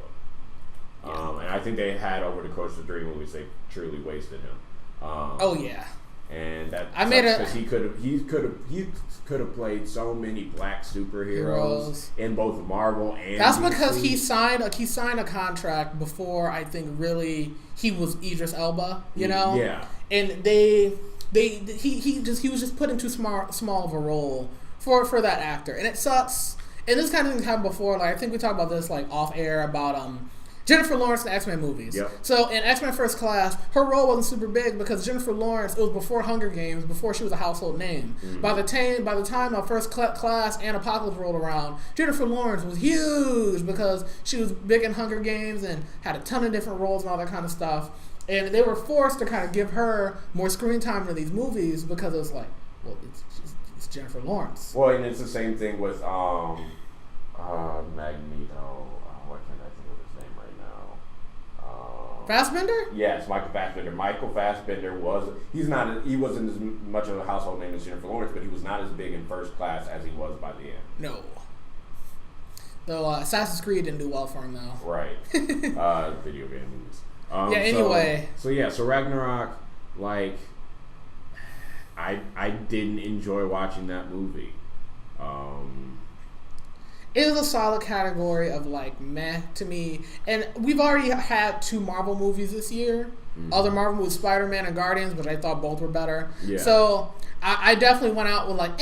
And I think they had over the course of the 3 movies, they truly wasted him. Oh yeah. And that because he could have played so many black superheroes in both Marvel and that's DC. Because he signed a contract before I think really he was Idris Elba, Yeah. And he was just put into small of a role for that actor, and it sucks. And this kind of thing happened before. Like I think we talked about this like off air about Jennifer Lawrence in the X-Men movies. Yep. So in X-Men First Class, her role wasn't super big because Jennifer Lawrence, it was before Hunger Games, before she was a household name. By the time First Class and Apocalypse rolled around, Jennifer Lawrence was huge because she was big in Hunger Games and had a ton of different roles and all that kind of stuff. And they were forced to kind of give her more screen time in these movies because it was like, well, it's Jennifer Lawrence. Well, and it's the same thing with Magneto. What can I think of his name right now? Fassbender? Yes, Michael Fassbender. Michael Fassbender he wasn't as much of a household name as Jennifer Lawrence, but he was not as big in First Class as he was by the end. No. Though Assassin's Creed didn't do well for him though. Right. Video game movies. Anyway. So Ragnarok, like, I didn't enjoy watching that movie. It is a solid category of like meh to me. And we've already had 2 Marvel movies this year. Other Marvel movies, Spider-Man and Guardians, which I thought both were better. Yeah. So I definitely went out with like,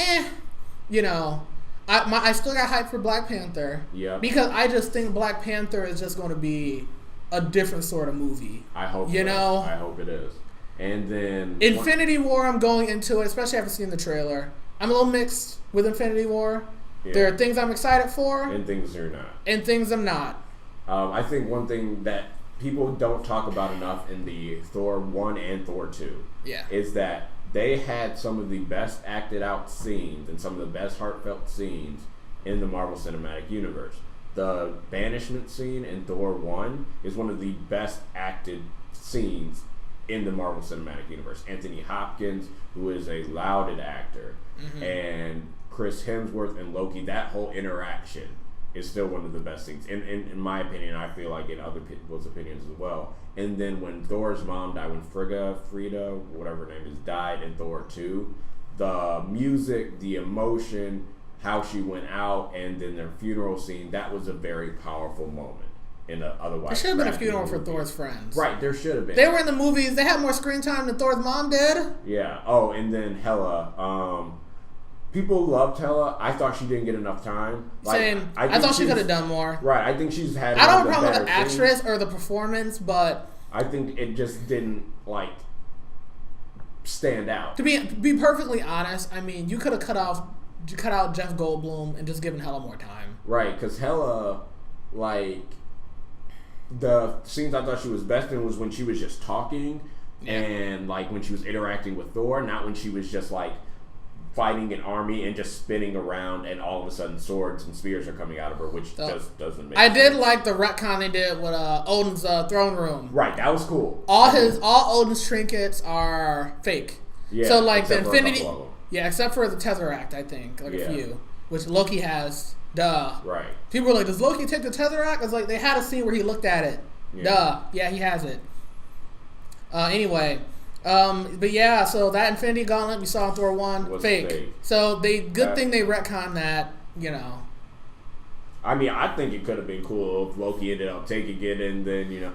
you know. I still got hyped for Black Panther. Yeah. Because I just think Black Panther is just going to be a different sort of movie. I hope I hope it is. And then Infinity War, I'm going into it, especially after seeing the trailer. I'm a little mixed with Infinity War. Yeah. There are things I'm excited for. And things you're not. And things I'm not. I think one thing that people don't talk about enough in the Thor 1 and Thor 2 is that they had some of the best acted out scenes and some of the best heartfelt scenes in the Marvel Cinematic Universe. The banishment scene in Thor 1 is one of the best acted scenes in the Marvel Cinematic Universe. Anthony Hopkins, who is a lauded actor, and Chris Hemsworth and Loki, that whole interaction is still one of the best things. In my opinion, I feel like in other people's opinions as well. And then when Thor's mom died, when Frida, whatever her name is, died in Thor 2, the music, the emotion, how she went out, and then their funeral scene, that was a very powerful moment. In a otherwise, there should have been a funeral for Thor's friends. Right, there should have been. They were in the movies. They had more screen time than Thor's mom did. Yeah. Oh, and then Hela. People loved Hela. I thought she didn't get enough time. Same. I thought she could have done more. Right. I think she's had. I don't have a problem with the actress or the performance, but I think it just didn't stand out. To be perfectly honest, I mean, you could have cut out Jeff Goldblum and just given Hela more time. Right, because Hela, the scenes I thought she was best in was when she was just talking and when she was interacting with Thor, not when she was just fighting an army and just spinning around and all of a sudden swords and spears are coming out of her, which just doesn't make sense. I did like the retcon they did with Odin's throne room. Right, that was cool. All Odin's trinkets are fake. Yeah, so the Infinity, except for the Tesseract, I think, a few, which Loki has. Duh. Right. People were like, does Loki take the Tesseract? It's like, they had a scene where he looked at it. Yeah. Duh. Yeah, he has it. Anyway. But yeah, so that Infinity Gauntlet we saw in Thor 1, was fake. So good thing they retconned that, you know. I mean, I think it could have been cool if Loki ended up taking it, and then, you know,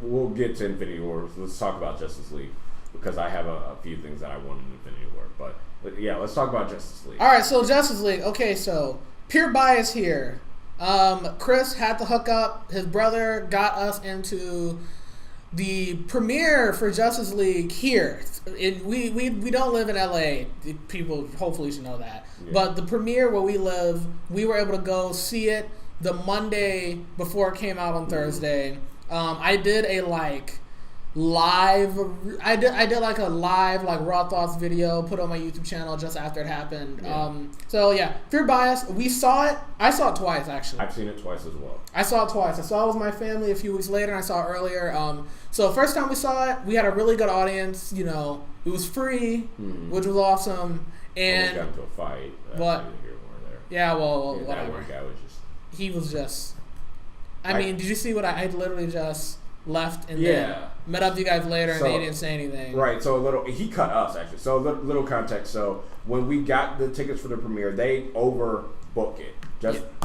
we'll get to Infinity War. Let's talk about Justice League, because I have a few things that I want in Infinity War. But yeah, let's talk about Justice League. All right, so Justice League. Okay, so pure bias here. Chris had to hook up. His brother got us into the premiere for Justice League here. We don't live in LA. People hopefully should know that. Yeah. But the premiere where we live, we were able to go see it the Monday before it came out on Thursday. I did a live raw thoughts video, put on my YouTube channel just after it happened. So yeah, Fear Bias, we saw it. I saw it twice, actually. I've seen it twice as well. I saw it twice. I saw it with my family a few weeks later, and I saw it earlier. So first time we saw it, we had a really good audience. You know, it was free, which was awesome. And got into a fight. But yeah, well, yeah, whatever. That one guy was just. He was just. I mean, did you see what I literally just left and then met up with you guys later, and they didn't say anything. Right. So he cut us actually. So a little context. So when we got the tickets for the premiere, they overbook it.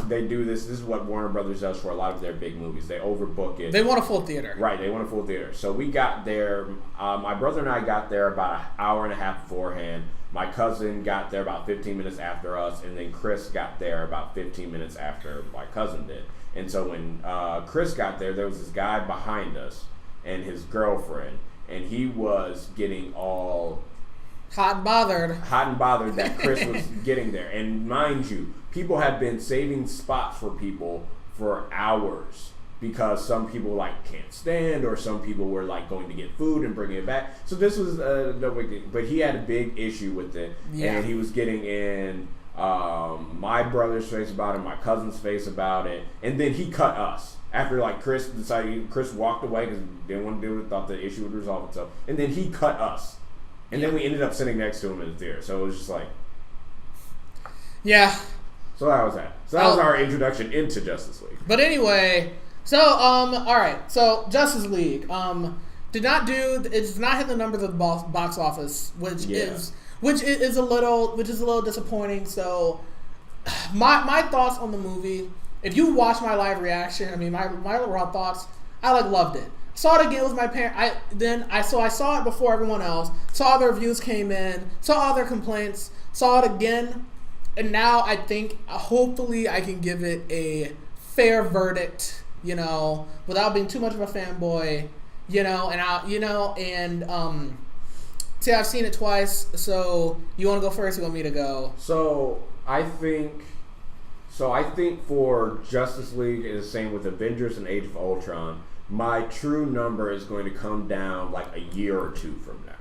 They do this. This is what Warner Brothers does for a lot of their big movies. They overbook it. They want a full theater. Right. They want a full theater. So we got there. My brother and I got there about an hour and a half beforehand. My cousin got there about 15 minutes after us, and then Chris got there about 15 minutes after my cousin did. And so when Chris got there was this guy behind us and his girlfriend, and he was getting all hot and bothered that Chris was getting there. And mind you, people have been saving spots for people for hours because some people can't stand, or some people were going to get food and bringing it back. So this was no big deal, but he had a big issue with it, and he was getting in my brother's face about it, my cousin's face about it, and then he cut us after Chris walked away because he didn't want to do it, thought the issue would resolve itself, and then he cut us, and then we ended up sitting next to him in the theater. So it was just so that was that. So that was our introduction into Justice League. But anyway, so all right, so Justice League it's not hitting the numbers of the box office, which is which is a little disappointing. So, my thoughts on the movie. If you watch my live reaction, I mean my raw thoughts, I loved it. Saw it again with my parents. I saw it before everyone else. Saw the reviews came in. Saw all their complaints. Saw it again, and now I think hopefully I can give it a fair verdict. Without being too much of a fanboy. See, I've seen it twice. So you want to go first? You want me to go? So I think for Justice League, it's the same with Avengers and Age of Ultron. My true number is going to come down like a year or two from now.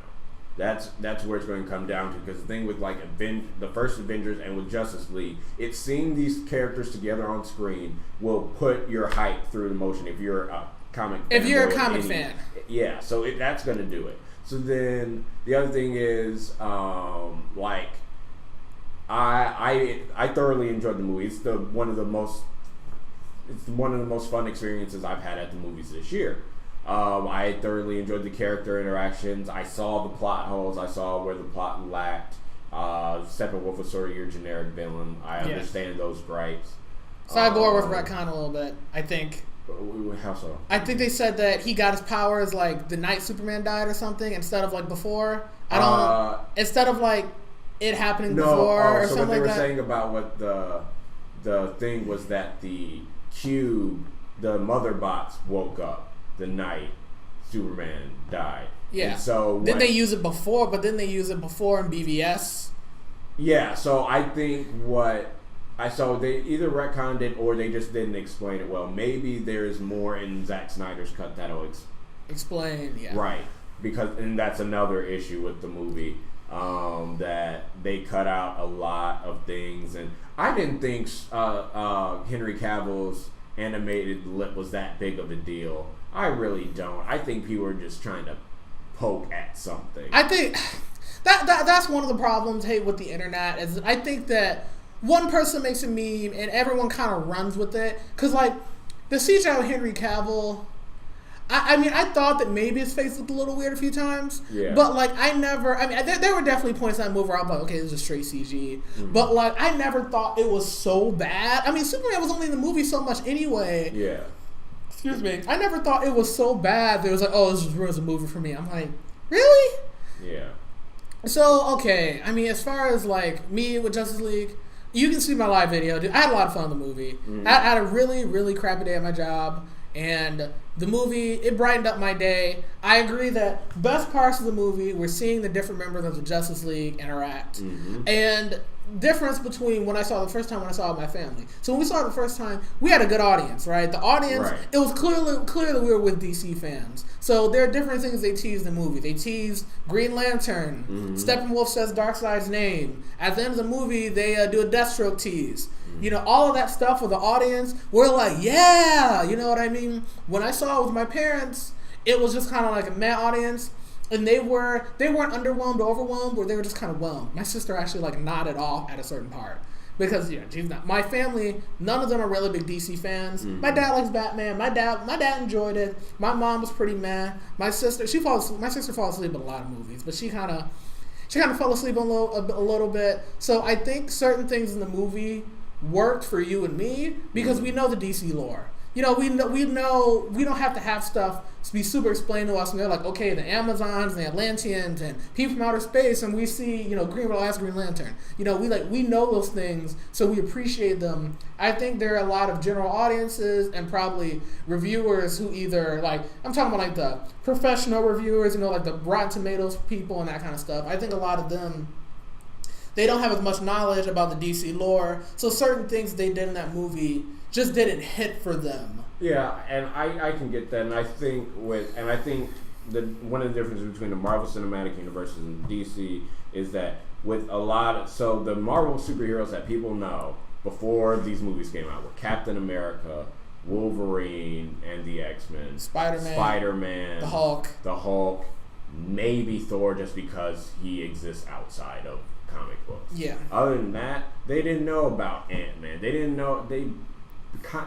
That's where it's going to come down to, because the thing with the first Avengers and with Justice League, it's seeing these characters together on screen will put your hype through the motion if you're a comic fan. Yeah, so that's going to do it. So then the other thing is I thoroughly enjoyed the movie. It's one of the most fun experiences I've had at the movies this year. I thoroughly enjoyed the character interactions. I saw the plot holes. I saw where the plot lacked. Steppenwolf was sort of your generic villain. I understand those gripes. Cyborg was retconned a little bit, I think. How so? I think they said that he got his powers the night Superman died or something, instead of before. Instead of it happening before or so something like that. So what they were saying about what the thing was that the cube, the mother bots woke up the night Superman died. Yeah. And so didn't they use it before? But didn't they use it before in BVS? Yeah. So I think they either retconned it or they just didn't explain it well. Maybe there's more in Zack Snyder's cut that'll explain. Yeah. Right. And that's another issue with the movie. That they cut out a lot of things, and I didn't think Henry Cavill's animated lip was that big of a deal. I really don't. I think people are just trying to poke at something. I think that's one of the problems with the internet, is I think that one person makes a meme and everyone kind of runs with it, because the CGI of Henry Cavill, I thought that maybe his face looked a little weird a few times. Yeah. But, there were definitely points in that movie where I was like, okay, this is straight CG. Mm-hmm. But, I never thought it was so bad. I mean, Superman was only in the movie so much anyway. Yeah. Excuse me. I never thought it was so bad that it was this just ruins the movie for me. I'm like, really? Yeah. So, okay. I mean, as far as, me with Justice League, you can see my live video. Dude, I had a lot of fun in the movie. Mm-hmm. I had a really, really crappy day at my job. And the movie, it brightened up my day. I agree that best parts of the movie were seeing the different members of the Justice League interact. Mm-hmm. And difference between when I saw it the first time, when I saw it with my family. So when we saw it the first time, we had a good audience, right? The audience, right. It was clearly we were with DC fans. So there are different things they teased in the movie. They teased Green Lantern. Mm-hmm. Steppenwolf says Darkseid's name. At the end of the movie, they do a Deathstroke tease. All of that stuff with the audience, we're like, yeah, you know what I mean? When I saw it with my parents, it was just kind of like a meh audience, and they weren't underwhelmed or overwhelmed, or they were just kind of whelmed. My sister actually nodded off at a certain part, because she's not. My family, none of them are really big DC fans. Mm-hmm. My dad likes Batman. My dad enjoyed it. My mom was pretty meh. My sister falls asleep in a lot of movies, but she kind of fell asleep a little bit. So I think certain things in the movie worked for you and me because we know the DC lore. We know we don't have to have stuff be super explained to us, and they're like, okay, the Amazons and the Atlanteans and people from outer space, and we see Green Lantern. We know those things, so we appreciate them. I think there are a lot of general audiences and probably reviewers who either I'm talking about the professional reviewers, the Rotten Tomatoes people and that kind of stuff. I think a lot of them, they don't have as much knowledge about the DC lore, so certain things they did in that movie just didn't hit for them. Yeah, and I can get that, and I think one of the differences between the Marvel Cinematic Universe and DC is that with the Marvel superheroes that people know before these movies came out were Captain America, Wolverine, and the X-Men, Spider-Man, the Hulk, maybe Thor, just because he exists outside of comic books. Yeah. Other than that, they didn't know about Ant-Man. They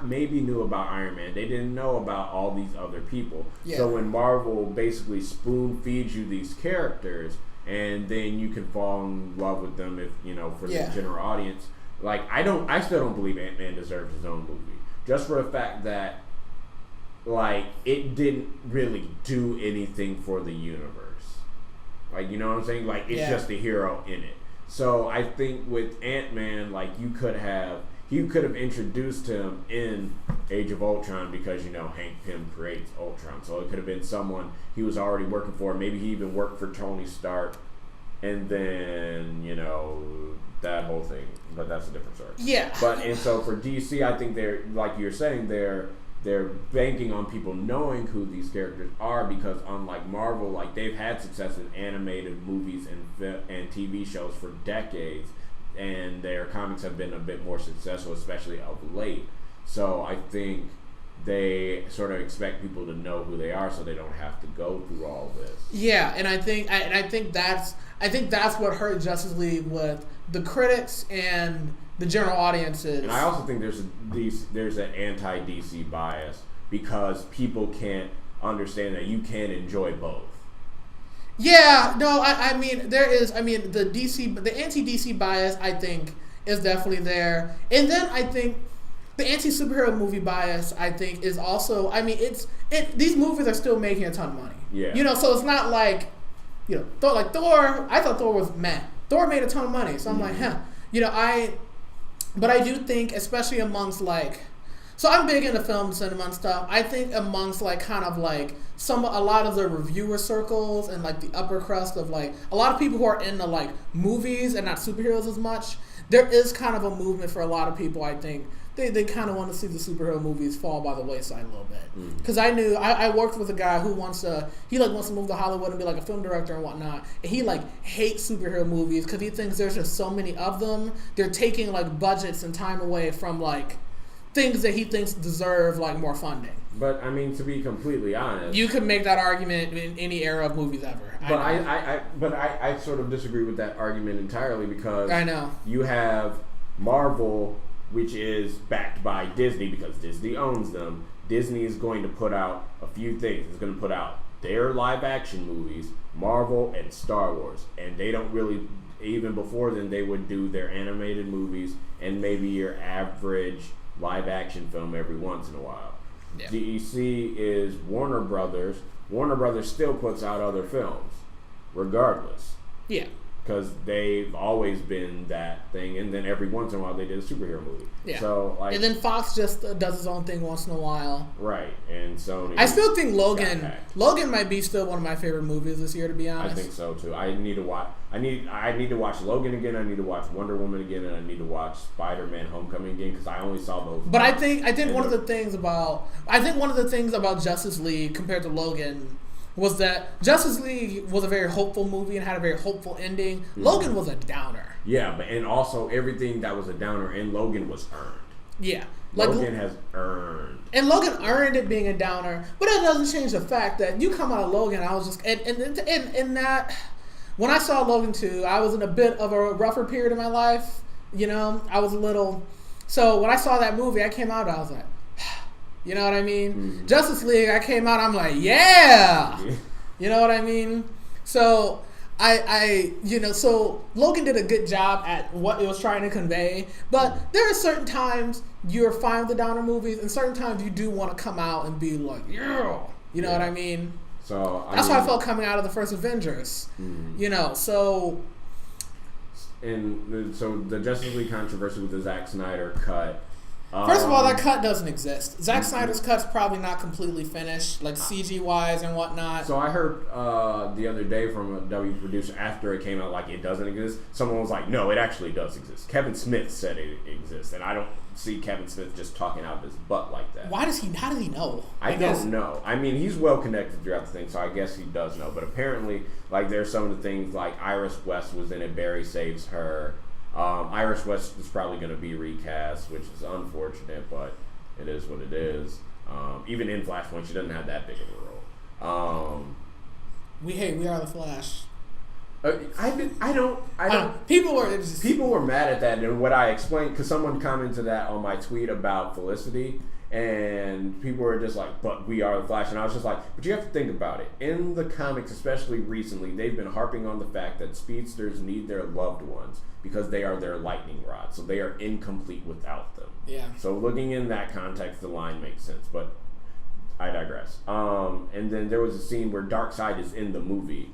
maybe knew about Iron Man. They didn't know about all these other people. Yeah. So when Marvel basically spoon feeds you these characters, and then you can fall in love with them if for the Yeah. general audience. Like I still don't believe Ant-Man deserves his own movie, just for the fact that like it didn't really do anything for the universe. Like, you know what I'm saying? Like, it's just the hero in it. So I think with Ant-Man, like, you could have introduced him in Age of Ultron because, Hank Pym creates Ultron. So it could have been someone he was already working for. Maybe he even worked for Tony Stark. And then, that whole thing. But that's a different story. Yeah. And so for DC, I think they're, like you're saying, they're banking on people knowing who these characters are, because unlike Marvel, like, they've had success in animated movies and TV shows for decades, and their comics have been a bit more successful, especially of late. So I think they sort of expect people to know who they are, so they don't have to go through all this. Yeah, and I think that's what hurt Justice League with the critics and the general audiences. And I also think there's an anti-DC bias, because people can't understand that you can enjoy both. Yeah, no, I mean there is. I mean the anti-DC bias, I think, is definitely there, and then I think the anti-superhero movie bias, I think, is also. I mean, these movies are still making a ton of money. Yeah. So it's not like, Thor. Like Thor, I thought Thor was meh. Thor made a ton of money, so I'm like, But I do think, especially amongst so I'm big into film cinema and stuff. I think amongst kind of a lot of the reviewer circles and the upper crust of a lot of people who are into movies and not superheroes as much, there is kind of a movement for a lot of people. I think they kind of want to see the superhero movies fall by the wayside a little bit. Because I worked with a guy who wants to move to Hollywood and be a film director and whatnot, and he hates superhero movies because he thinks there's just so many of them. They're taking budgets and time away from things that he thinks deserve more funding. But I mean, to be completely honest, you could make that argument in any era of movies ever. But I sort of disagree with that argument entirely, because I know you have Marvel, which is backed by Disney because Disney owns them. Disney is going to put out a few things. It's going to put out their live action movies, Marvel and Star Wars, and they don't really. Even before then, they would do their animated movies and maybe your average live action film every once in a while. Yeah. DEC is Warner Brothers. Warner Brothers still puts out other films, regardless. Yeah. Because they've always been that thing, and then every once in a while they did a superhero movie. Yeah. So and then Fox just does his own thing once in a while. Right, and Sony. I still think Logan might be still one of my favorite movies this year, to be honest. I think so too. I need to watch Logan again. I need to watch Wonder Woman again, and I need to watch Spider-Man: Homecoming again, because I only saw those. But I think one of the things about Justice League compared to Logan was that Justice League was a very hopeful movie and had a very hopeful ending. Mm-hmm. Logan was a downer. Yeah, and also everything that was a downer in Logan was earned. Yeah. Logan has earned. And Logan earned it being a downer, but that doesn't change the fact that you come out of Logan, I was just... And that... When I saw Logan 2, I was in a bit of a rougher period of my life. I was a little... So when I saw that movie, I came out, I was like... You know what I mean? Mm-hmm. Justice League, I came out, I'm like, yeah! You know what I mean? So, so Logan did a good job at what it was trying to convey, but there are certain times you're fine with the downer movies, and certain times you do want to come out and be like, yeah! You know what I mean? So that's how I felt coming out of the first Avengers. Mm-hmm. So... And so the Justice League controversy with the Zack Snyder cut... First of all, that cut doesn't exist. Zack Snyder's cut's probably not completely finished, CG-wise and whatnot. So I heard the other day from a W producer, after it came out, it doesn't exist. Someone was like, no, it actually does exist. Kevin Smith said it exists, and I don't see Kevin Smith just talking out of his butt like that. How does he know? I don't know. I mean, he's well connected throughout the thing, so I guess he does know. But apparently, there's some of the things, Iris West was in it, Barry saves her. Iris West is probably going to be recast, which is unfortunate, but it is what it is. Even in Flashpoint, she doesn't have that big of a role. We are the Flash. People were mad at that, and what I explained, because someone commented that on my tweet about Felicity, And people were just like, but we are the Flash. And I was just like, but you have to think about it. In the comics, especially recently, they've been harping on the fact that speedsters need their loved ones because they are their lightning rod. So they are incomplete without them. Yeah. So looking in that context, the line makes sense. But I digress. And then there was a scene where Darkseid is in the movie.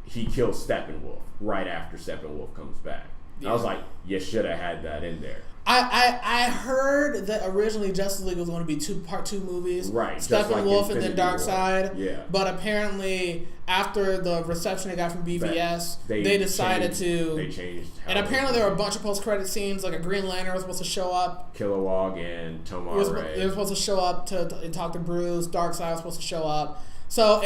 He kills Steppenwolf right after Steppenwolf comes back. Yeah. I was like, you should have had that in there. I heard that originally Justice League was going to be part two movies. Right. Steppenwolf like and then Darkseid. Yeah. But apparently, after the reception they got from BVS, they decided They changed. And apparently there were a bunch of post-credit scenes, like a Green Lantern was supposed to show up. Kilowog and Tomar Ray. They were supposed to show up to talk to Bruce. Darkseid was supposed to show up. So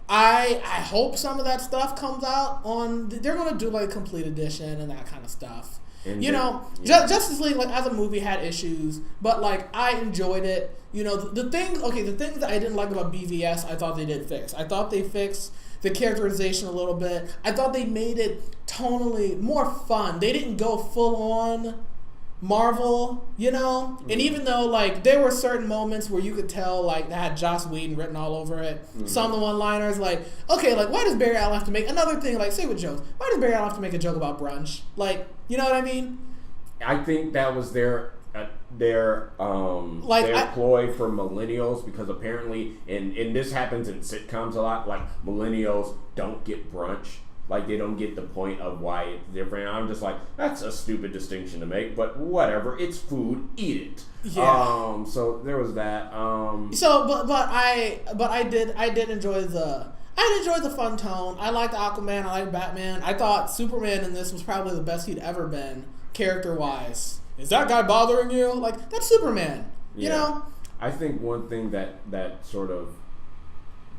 I hope some of that stuff comes out on. They're going to do like complete edition and that kind of stuff. And Justice League, like as a movie, had issues, but like I enjoyed it. The things that I didn't like about BVS, I thought they did fix. I thought they fixed the characterization a little bit. I thought they made it tonally more fun. They didn't go full on Marvel, and even though like there were certain moments where you could tell like they had Joss Whedon written all over it. Some of the one-liners, like, okay, like why does Barry Allen have to make another thing, like say with jokes, why does Barry Allen have to make a joke about brunch? Like, you know what I mean? I think that was their ploy for millennials, because apparently and this happens in sitcoms a lot, like millennials don't get brunch. Like, they don't get the point of why it's different. I'm just like, that's a stupid distinction to make, but whatever. It's food. Eat it. Yeah. So there was that. I did enjoy the fun tone. I liked Aquaman. I liked Batman. I thought Superman in this was probably the best he'd ever been, character-wise. Is that guy bothering you? Like, that's Superman. You know? I think one thing that sort of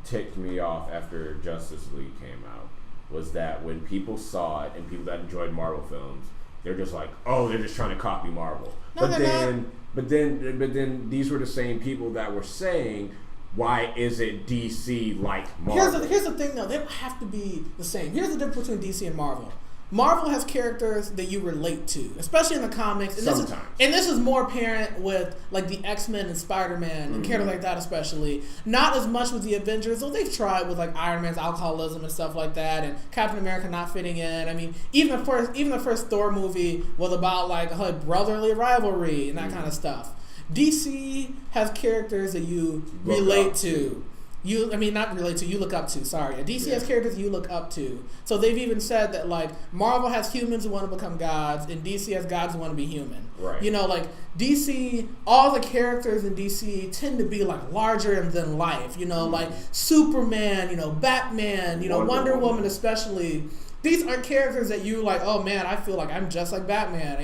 ticked me off after Justice League came out was that when people saw it, and people that enjoyed Marvel films, they're just like, oh, they're just trying to copy Marvel. No, but then these were the same people that were saying, why is it DC like Marvel? Here's the thing, though. They don't have to be the same. Here's the difference between DC and Marvel. Marvel has characters that you relate to, especially in the comics. And sometimes. This is more apparent with like the X-Men and Spider-Man and characters like that, especially. Not as much with the Avengers, though they've tried with like Iron Man's alcoholism and stuff like that, and Captain America not fitting in. I mean, even the first Thor movie was about like brotherly rivalry and that kind of stuff. DC has characters that you relate to. You look up to. Sorry. DC has characters you look up to. So they've even said that, like, Marvel has humans who want to become gods, and DC has gods who want to be human. Right. Like, DC, all the characters in DC tend to be, like, larger than life. Like Superman, Batman, Wonder Woman especially. These are characters that you like, oh man, I feel like I'm just like Batman.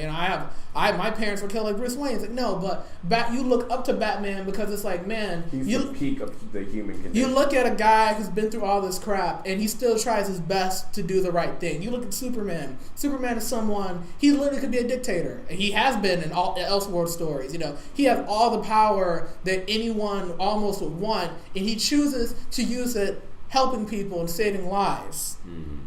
My parents were killed like Bruce Wayne. It's like, no, but you look up to Batman because it's like, man, he's the peak of the human condition. You look at a guy who's been through all this crap and he still tries his best to do the right thing. You look at Superman. Superman is someone, he literally could be a dictator. And he has been in all Elseworld stories. He has all the power that anyone almost would want, and he chooses to use it helping people and saving lives. Mm-hmm.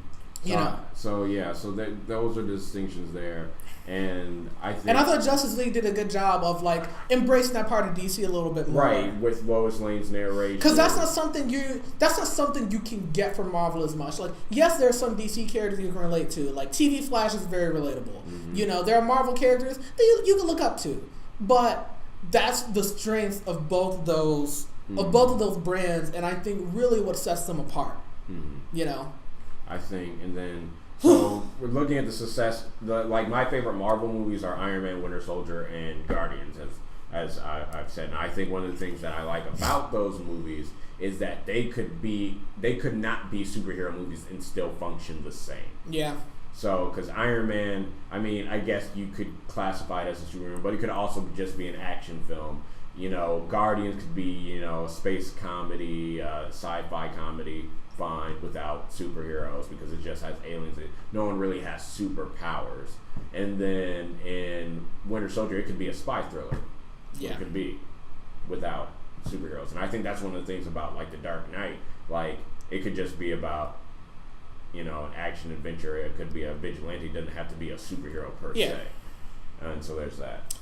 Those are the distinctions there, and I thought Justice League did a good job of like embracing that part of DC a little bit more, right? With Lois Lane's narration, because that's not something you can get from Marvel as much. Like, yes, there are some DC characters you can relate to, like TV Flash is very relatable. Mm-hmm. There are Marvel characters that you can look up to, but that's the strength of both of those brands, and I think really what sets them apart. Mm-hmm. I think, and then so we're looking at the success. My favorite Marvel movies are Iron Man, Winter Soldier, and Guardians, as I've said. And I think one of the things that I like about those movies is that they could not be superhero movies and still function the same. Yeah. So, because Iron Man, I mean, I guess you could classify it as a superhero, but it could also just be an action film. Guardians could be, a space comedy, sci-fi comedy. Fine without superheroes because it just has aliens. No one really has superpowers. And then in Winter Soldier, it could be a spy thriller. Yeah. It could be without superheroes. And I think that's one of the things about like The Dark Knight. Like, it could just be about, an action adventure. It could be a vigilante. It doesn't have to be a superhero per se. And so there's that.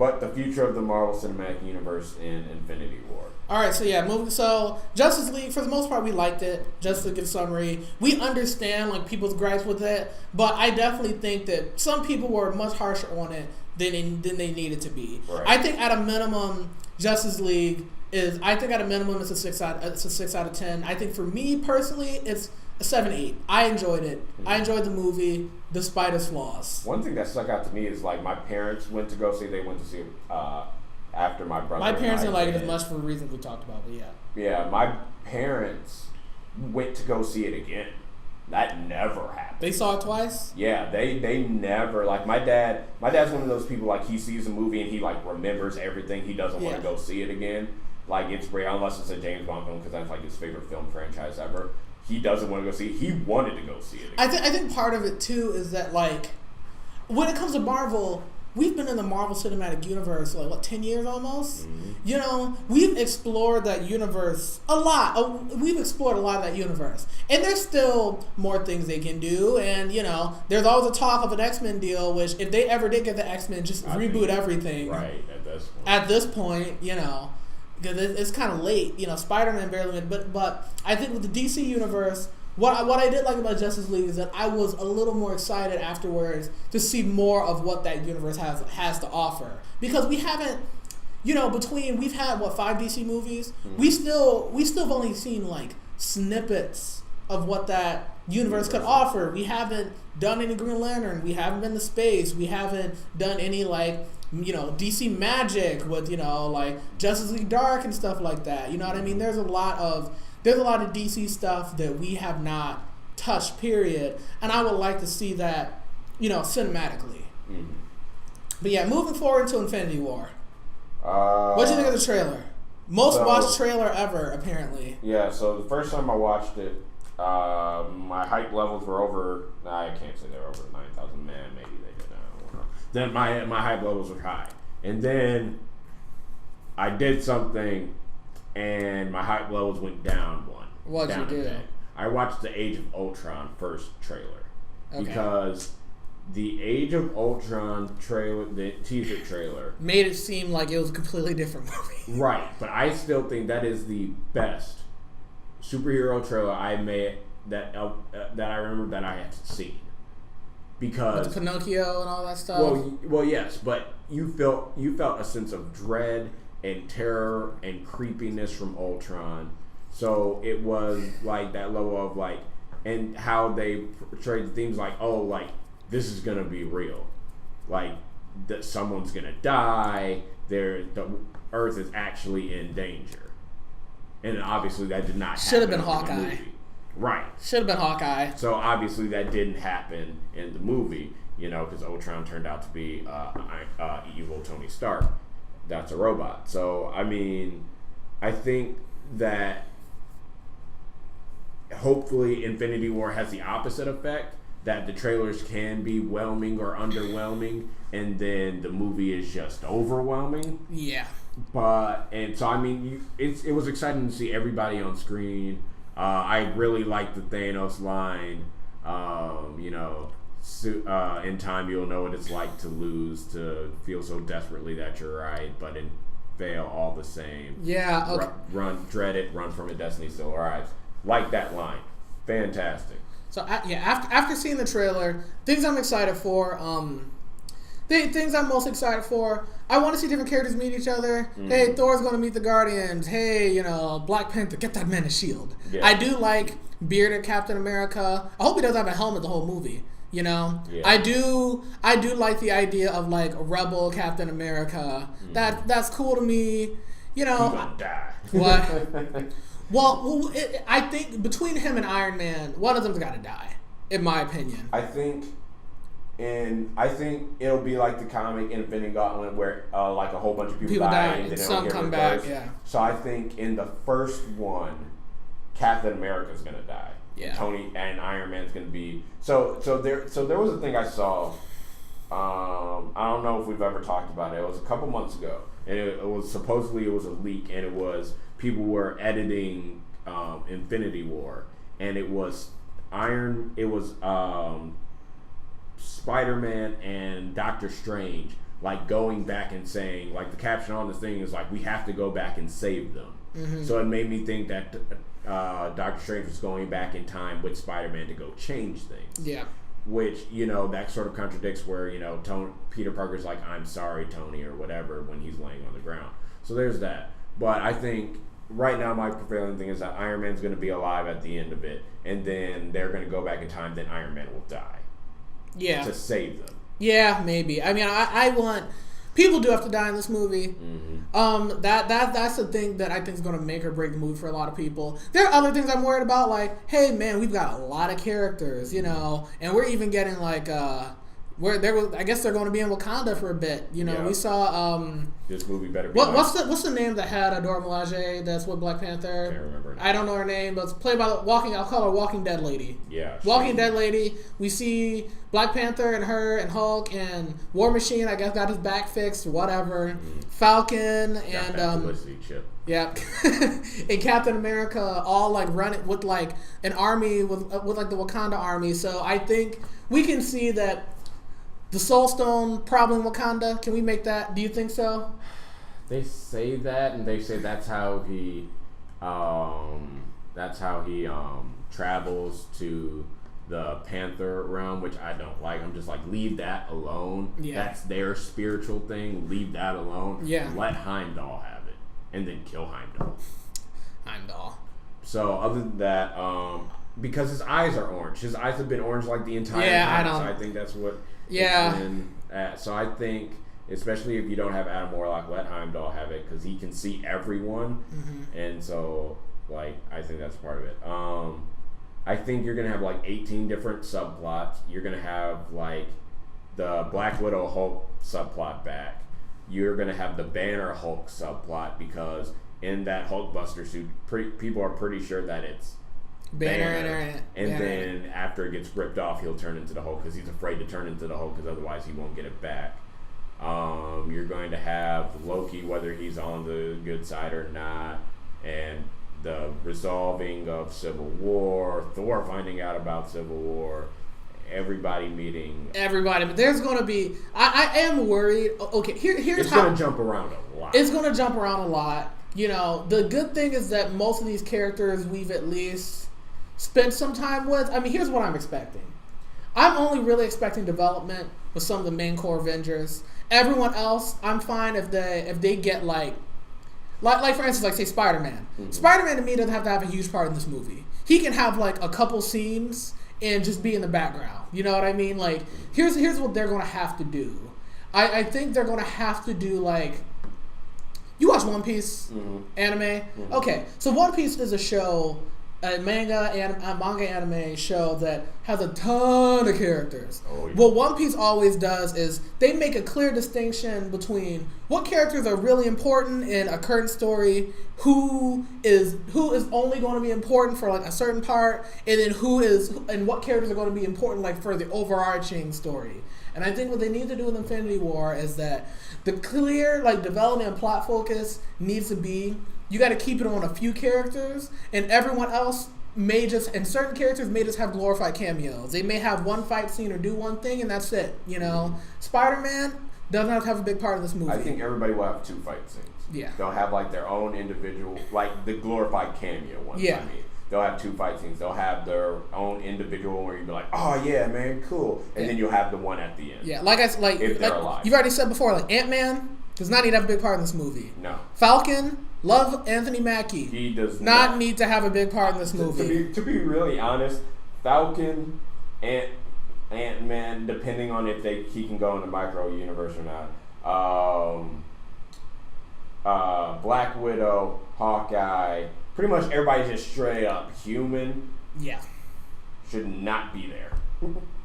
But the future of the Marvel Cinematic Universe in Infinity War. All right, so yeah, so Justice League, for the most part, we liked it. Just to give a summary, we understand like people's gripes with it, but I definitely think that some people were much harsher on it than they needed to be. Right. I think at a minimum, Justice League is. I think at a minimum, it's a 6 out of 10. I think for me personally, it's a 7-8. I enjoyed it. Mm-hmm. I enjoyed the movie despite its flaws. One thing that stuck out to me is like my parents went to go see. They went to see after my brother. My parents didn't like it as much for the reasons we talked about, but yeah. Yeah, my parents went to go see it again. That never happened. They saw it twice? Yeah, they never, like my dad's one of those people, like he sees a movie and he like remembers everything. He doesn't want to go see it again. Like it's rare, unless it's a James Bond film, because that's like his favorite film franchise ever. He doesn't want to go see it. He wanted to go see it again. I think part of it too is that like when it comes to Marvel, we've been in the Marvel Cinematic Universe like 10 years almost. Mm-hmm. You know, we've explored that universe a lot. We've explored a lot of that universe, and there's still more things they can do. And you know, there's always a talk of an X-Men deal, which if they ever did get the X-Men, just reboot everything. Right at this point, you know, because it's kind of late. You know, Spider-Man barely went, but I think with the DC universe. What I did like about Justice League is that I was a little more excited afterwards to see more of what that universe has to offer, because we haven't, you know, we've had 5 DC movies. Mm-hmm. We still have only seen like snippets of what that universe could offer. We haven't done any Green Lantern. We haven't been to space. We haven't done any like, you know, DC magic with, you know, like Justice League Dark and stuff like that. You know what I mean? There's a lot of DC stuff that we have not touched, period. And I would like to see that, you know, cinematically. Mm-hmm. But yeah, moving forward to Infinity War. What do you think of the trailer? Most watched trailer ever, apparently. Yeah, so the first time I watched it, my hype levels were over, I can't say they were over 9,000, man, maybe they did, I don't know. Then my hype levels were high. And then I did something, and my hype levels went down one. What'd you do? I watched the Age of Ultron first trailer. Okay. Because the Age of Ultron trailer, the teaser trailer, made it seem like it was a completely different movie. Right, but I still think that is the best superhero trailer I made that I remember that I had seen. Because with Pinocchio and all that stuff. Well, yes, but you felt a sense of dread and terror and creepiness from Ultron. So it was like that level of like, and how they portrayed themes like, oh, like this is gonna be real, like that someone's gonna die. The Earth is actually in danger, and obviously that did not. Should have been Hawkeye. Right. Should have been Hawkeye. So obviously that didn't happen in the movie, you know, because Ultron turned out to be evil Tony Stark. That's a robot. So, I mean, I think that hopefully Infinity War has the opposite effect, that the trailers can be whelming or underwhelming, and then the movie is just overwhelming. Yeah. And so, I mean, it was exciting to see everybody on screen. I really liked the Thanos line, you know, in time you'll know what it's like to lose, to feel so desperately that you're right, but fail all the same. Yeah. Okay. Dread it, run from it, destiny still arrives. Like that line. Fantastic. So, after seeing the trailer, things I'm excited for, things I'm most excited for, I want to see different characters meet each other. Mm-hmm. Hey, Thor's going to meet the Guardians. Hey, you know, Black Panther, get that man a shield. Yeah. I do like bearded Captain America. I hope he doesn't have a helmet the whole movie. You know, yeah. I do like the idea of like a rebel Captain America. Mm-hmm. That's cool to me. You know, he's gonna die. What? Well, I think between him and Iron Man, one of them's got to die, in my opinion. I think it'll be like the comic Infinity Gauntlet, where like a whole bunch of people die and then some come back. Yeah. So I think in the first one, Captain America's gonna die. Yeah. Tony and Iron Man's gonna be so there was a thing I saw. I don't know if we've ever talked about it. It was a couple months ago, and it was supposedly a leak, and it was people were editing Infinity War, and it was Spider-Man and Doctor Strange like going back and saying, like the caption on this thing is like, we have to go back and save them. Mm-hmm. So it made me think that Doctor Strange was going back in time with Spider-Man to go change things. Yeah. Which, that sort of contradicts where, Peter Parker's like, I'm sorry, Tony, or whatever, when he's laying on the ground. So there's that. But I think right now my prevailing thing is that Iron Man's going to be alive at the end of it, and then they're going to go back in time, then Iron Man will die. Yeah. To save them. Yeah, maybe. I mean, I want... People do have to die in this movie. Mm-hmm. That's the thing that I think is going to make or break the movie for a lot of people. There are other things I'm worried about, like, hey, man, we've got a lot of characters, and we're even getting, like, I guess they're going to be in Wakanda for a bit. Yeah. We saw this movie better be what's the name that had Adora Milaje that's with Black Panther? Can't remember. I don't know her name, but it's played by I'll call her Walking Dead Lady. Yeah. Walking Dead Lady. We see Black Panther and her and Hulk and War Machine, I guess, got his back fixed, whatever. Mm-hmm. Falcon and publicity chip. Yeah. And Captain America all like running with like an army with like the Wakanda army. So I think we can see that the Soul Stone probably in Wakanda. Can we make that? Do you think so? They say that, and they say that's how he travels to the Panther realm, which I don't like. I'm just like, leave that alone. Yeah. That's their spiritual thing. Leave that alone. Yeah. Let Heimdall have it, and then kill Heimdall. Heimdall. So other than that, because his eyes are orange. His eyes have been orange like the entire time. So I think that's what. Yeah. So I think, especially if you don't have Adam Warlock, let Heimdall have it because he can see everyone, mm-hmm. and so like I think that's part of it. I think you're gonna have like 18 different subplots. You're gonna have like the Black Widow Hulk subplot back. You're gonna have the Banner Hulk subplot because in that Hulkbuster suit, people are pretty sure that it's Banner. And then after it gets ripped off, he'll turn into the Hulk because he's afraid to turn into the Hulk because otherwise he won't get it back. You're going to have Loki, whether he's on the good side or not, and the resolving of Civil War, Thor finding out about Civil War, everybody meeting. Everybody. But there's going to be... I am worried. Okay, here's it's going to jump around a lot. It's going to jump around a lot. The good thing is that most of these characters we've at least spent some time with. I mean, here's what I'm expecting. I'm only really expecting development with some of the main core Avengers. Everyone else, I'm fine if they get like for instance, like say Spider-Man. Mm-hmm. Spider-Man to me doesn't have to have a huge part in this movie. He can have like a couple scenes and just be in the background. You know what I mean? Like here's what they're gonna have to do. I think they're gonna have to do like. You watch One Piece anime? Mm-hmm. Okay, so One Piece is a show. A manga anime show that has a ton of characters. Oh, yeah. What One Piece always does is they make a clear distinction between what characters are really important in a current story, who is only going to be important for like a certain part, and then what characters are going to be important like for the overarching story. And I think what they need to do with Infinity War is that the clear like development and plot focus needs to be. You got to keep it on a few characters, and everyone else and certain characters may just have glorified cameos. They may have one fight scene or do one thing, and that's it. Spider-Man doesn't have to have a big part of this movie. I think everybody will have 2 fight scenes. Yeah. They'll have like their own individual, like the glorified cameo ones. Yeah. I mean, they'll have 2 fight scenes. They'll have their own individual where you'll be like, oh yeah, man, cool, and then you'll have the one at the end. Yeah, if they're alive. You've already said before, like Ant-Man does not need to have a big part in this movie. No. Falcon. Love Anthony Mackie. He does not need to have a big part in this movie. To be really honest, Falcon, Ant-Man, depending on if he can go in the micro universe or not. Black Widow, Hawkeye, pretty much everybody just straight up human. Yeah. Should not be there.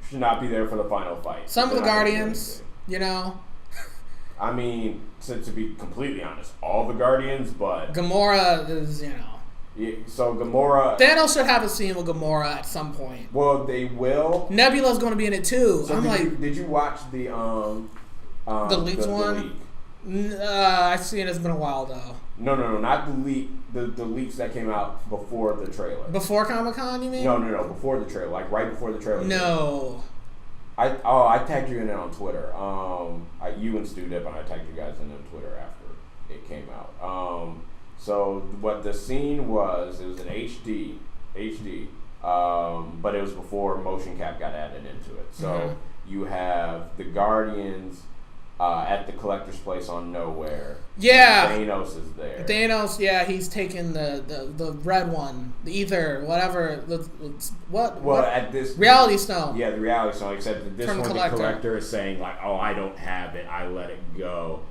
Should not be there for the final fight. Some of the Guardians, I mean, to be completely honest, all the Guardians, but Gamora is, Yeah, so Gamora. Thanos should have a scene with Gamora at some point. Well, they will. Nebula's going to be in it too. So did you watch the leaked one? I've seen it. It's been a while though. No, not the leak. The leaks that came out before the trailer. Before Comic-Con, you mean? No, before the trailer, like right before the trailer. No. I tagged you in it on Twitter. You and Stu Dip and I tagged you guys in on Twitter after it came out. So what the scene was, it was an HD, but it was before motion cap got added into it. So you have the Guardians at the Collector's Place on Nowhere. Yeah. Thanos is there. Thanos, yeah, he's taking the red one, the ether, whatever. At this Reality Stone. Yeah, the Reality Stone. Except that this From one, the Collector is saying like, "Oh, I don't have it. I let it go."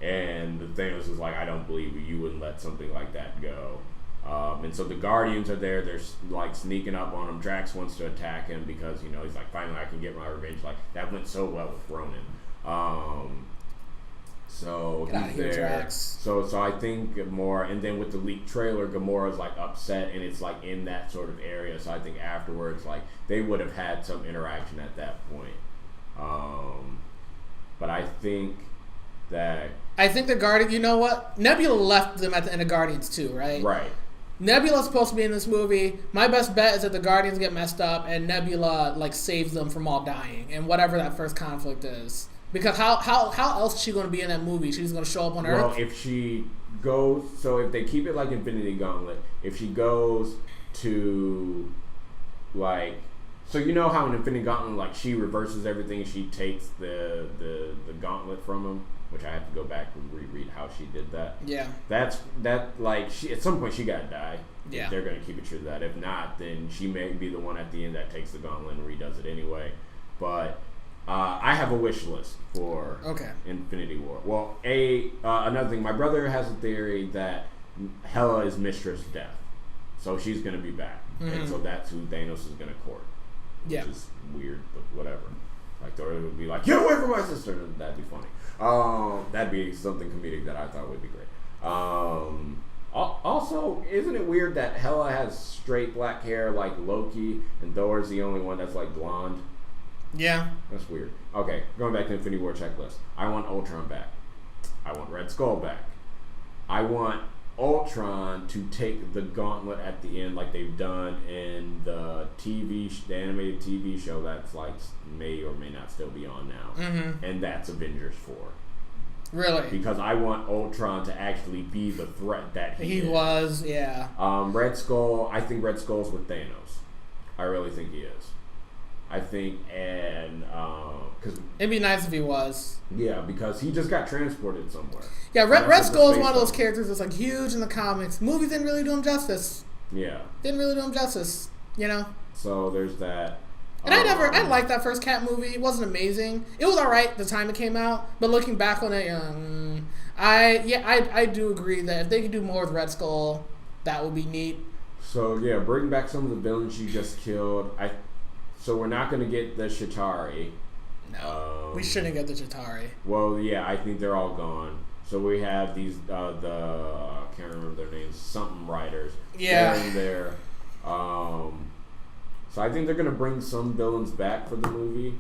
And the Thanos is like, "I don't believe you. You wouldn't let something like that go." And so the Guardians are there. They're like sneaking up on him. Drax wants to attack him because he's like, finally I can get my revenge. Like that went so well with Ronan. So Get out of here, Drax. So I think more, and then with the leaked trailer, Gamora's like upset, and it's like in that sort of area. So I think afterwards, like they would have had some interaction at that point. But I think the Guardian. You know what? Nebula left them at the end of Guardians 2, right? Right. Nebula's supposed to be in this movie. My best bet is that the Guardians get messed up and Nebula like saves them from all dying and whatever that first conflict is. Because how else is she going to be in that movie? She's going to show up on Earth? Well, if she goes, so if they keep it like Infinity Gauntlet, if she goes to like, so you know how in Infinity Gauntlet like she reverses everything, she takes the gauntlet from him. Which I have to go back and reread how she did that. Yeah. Like she at some point she gotta die. Yeah. They're gonna keep it true to that. If not, then she may be the one at the end that takes the gauntlet and redoes it anyway. But I have a wish list for Infinity War. Well, another thing, my brother has a theory that Hela is Mistress Death. So she's gonna be back. And so that's who Thanos is gonna court. Which is weird, but whatever. Like Thor would be like, "Get away from my sister," and that'd be funny. That'd be something comedic that I thought would be great. Also, isn't it weird that Hela has straight black hair like Loki, and Thor's the only one that's like blonde? Yeah, that's weird. Okay, going back to Infinity War checklist. I want Ultron back. I want Red Skull back. I want Ultron to take the gauntlet at the end like they've done in the animated TV show that's like may or may not still be on now. And that's Avengers 4. Really? Because I want Ultron to actually be the threat that he was. Yeah. Red Skull, I think Red Skull's with Thanos. I really think he is. I think, and because it'd be nice if he was. Yeah, because he just got transported somewhere. Yeah, Red Skull is one of those characters that's like huge in the comics. Movies didn't really do him justice. Yeah, didn't really do him justice. So there's that. And I liked that first Cat movie. It wasn't amazing. It was all right the time it came out, but looking back on it, I do agree that if they could do more with Red Skull, that would be neat. So yeah, bring back some of the villains you just killed. So we're not going to get the Chitauri. No, we shouldn't get the Chitauri. Well, yeah, I think they're all gone. So we have these, I can't remember their names, something writers. Yeah. They're in there. So I think they're going to bring some villains back for the movie.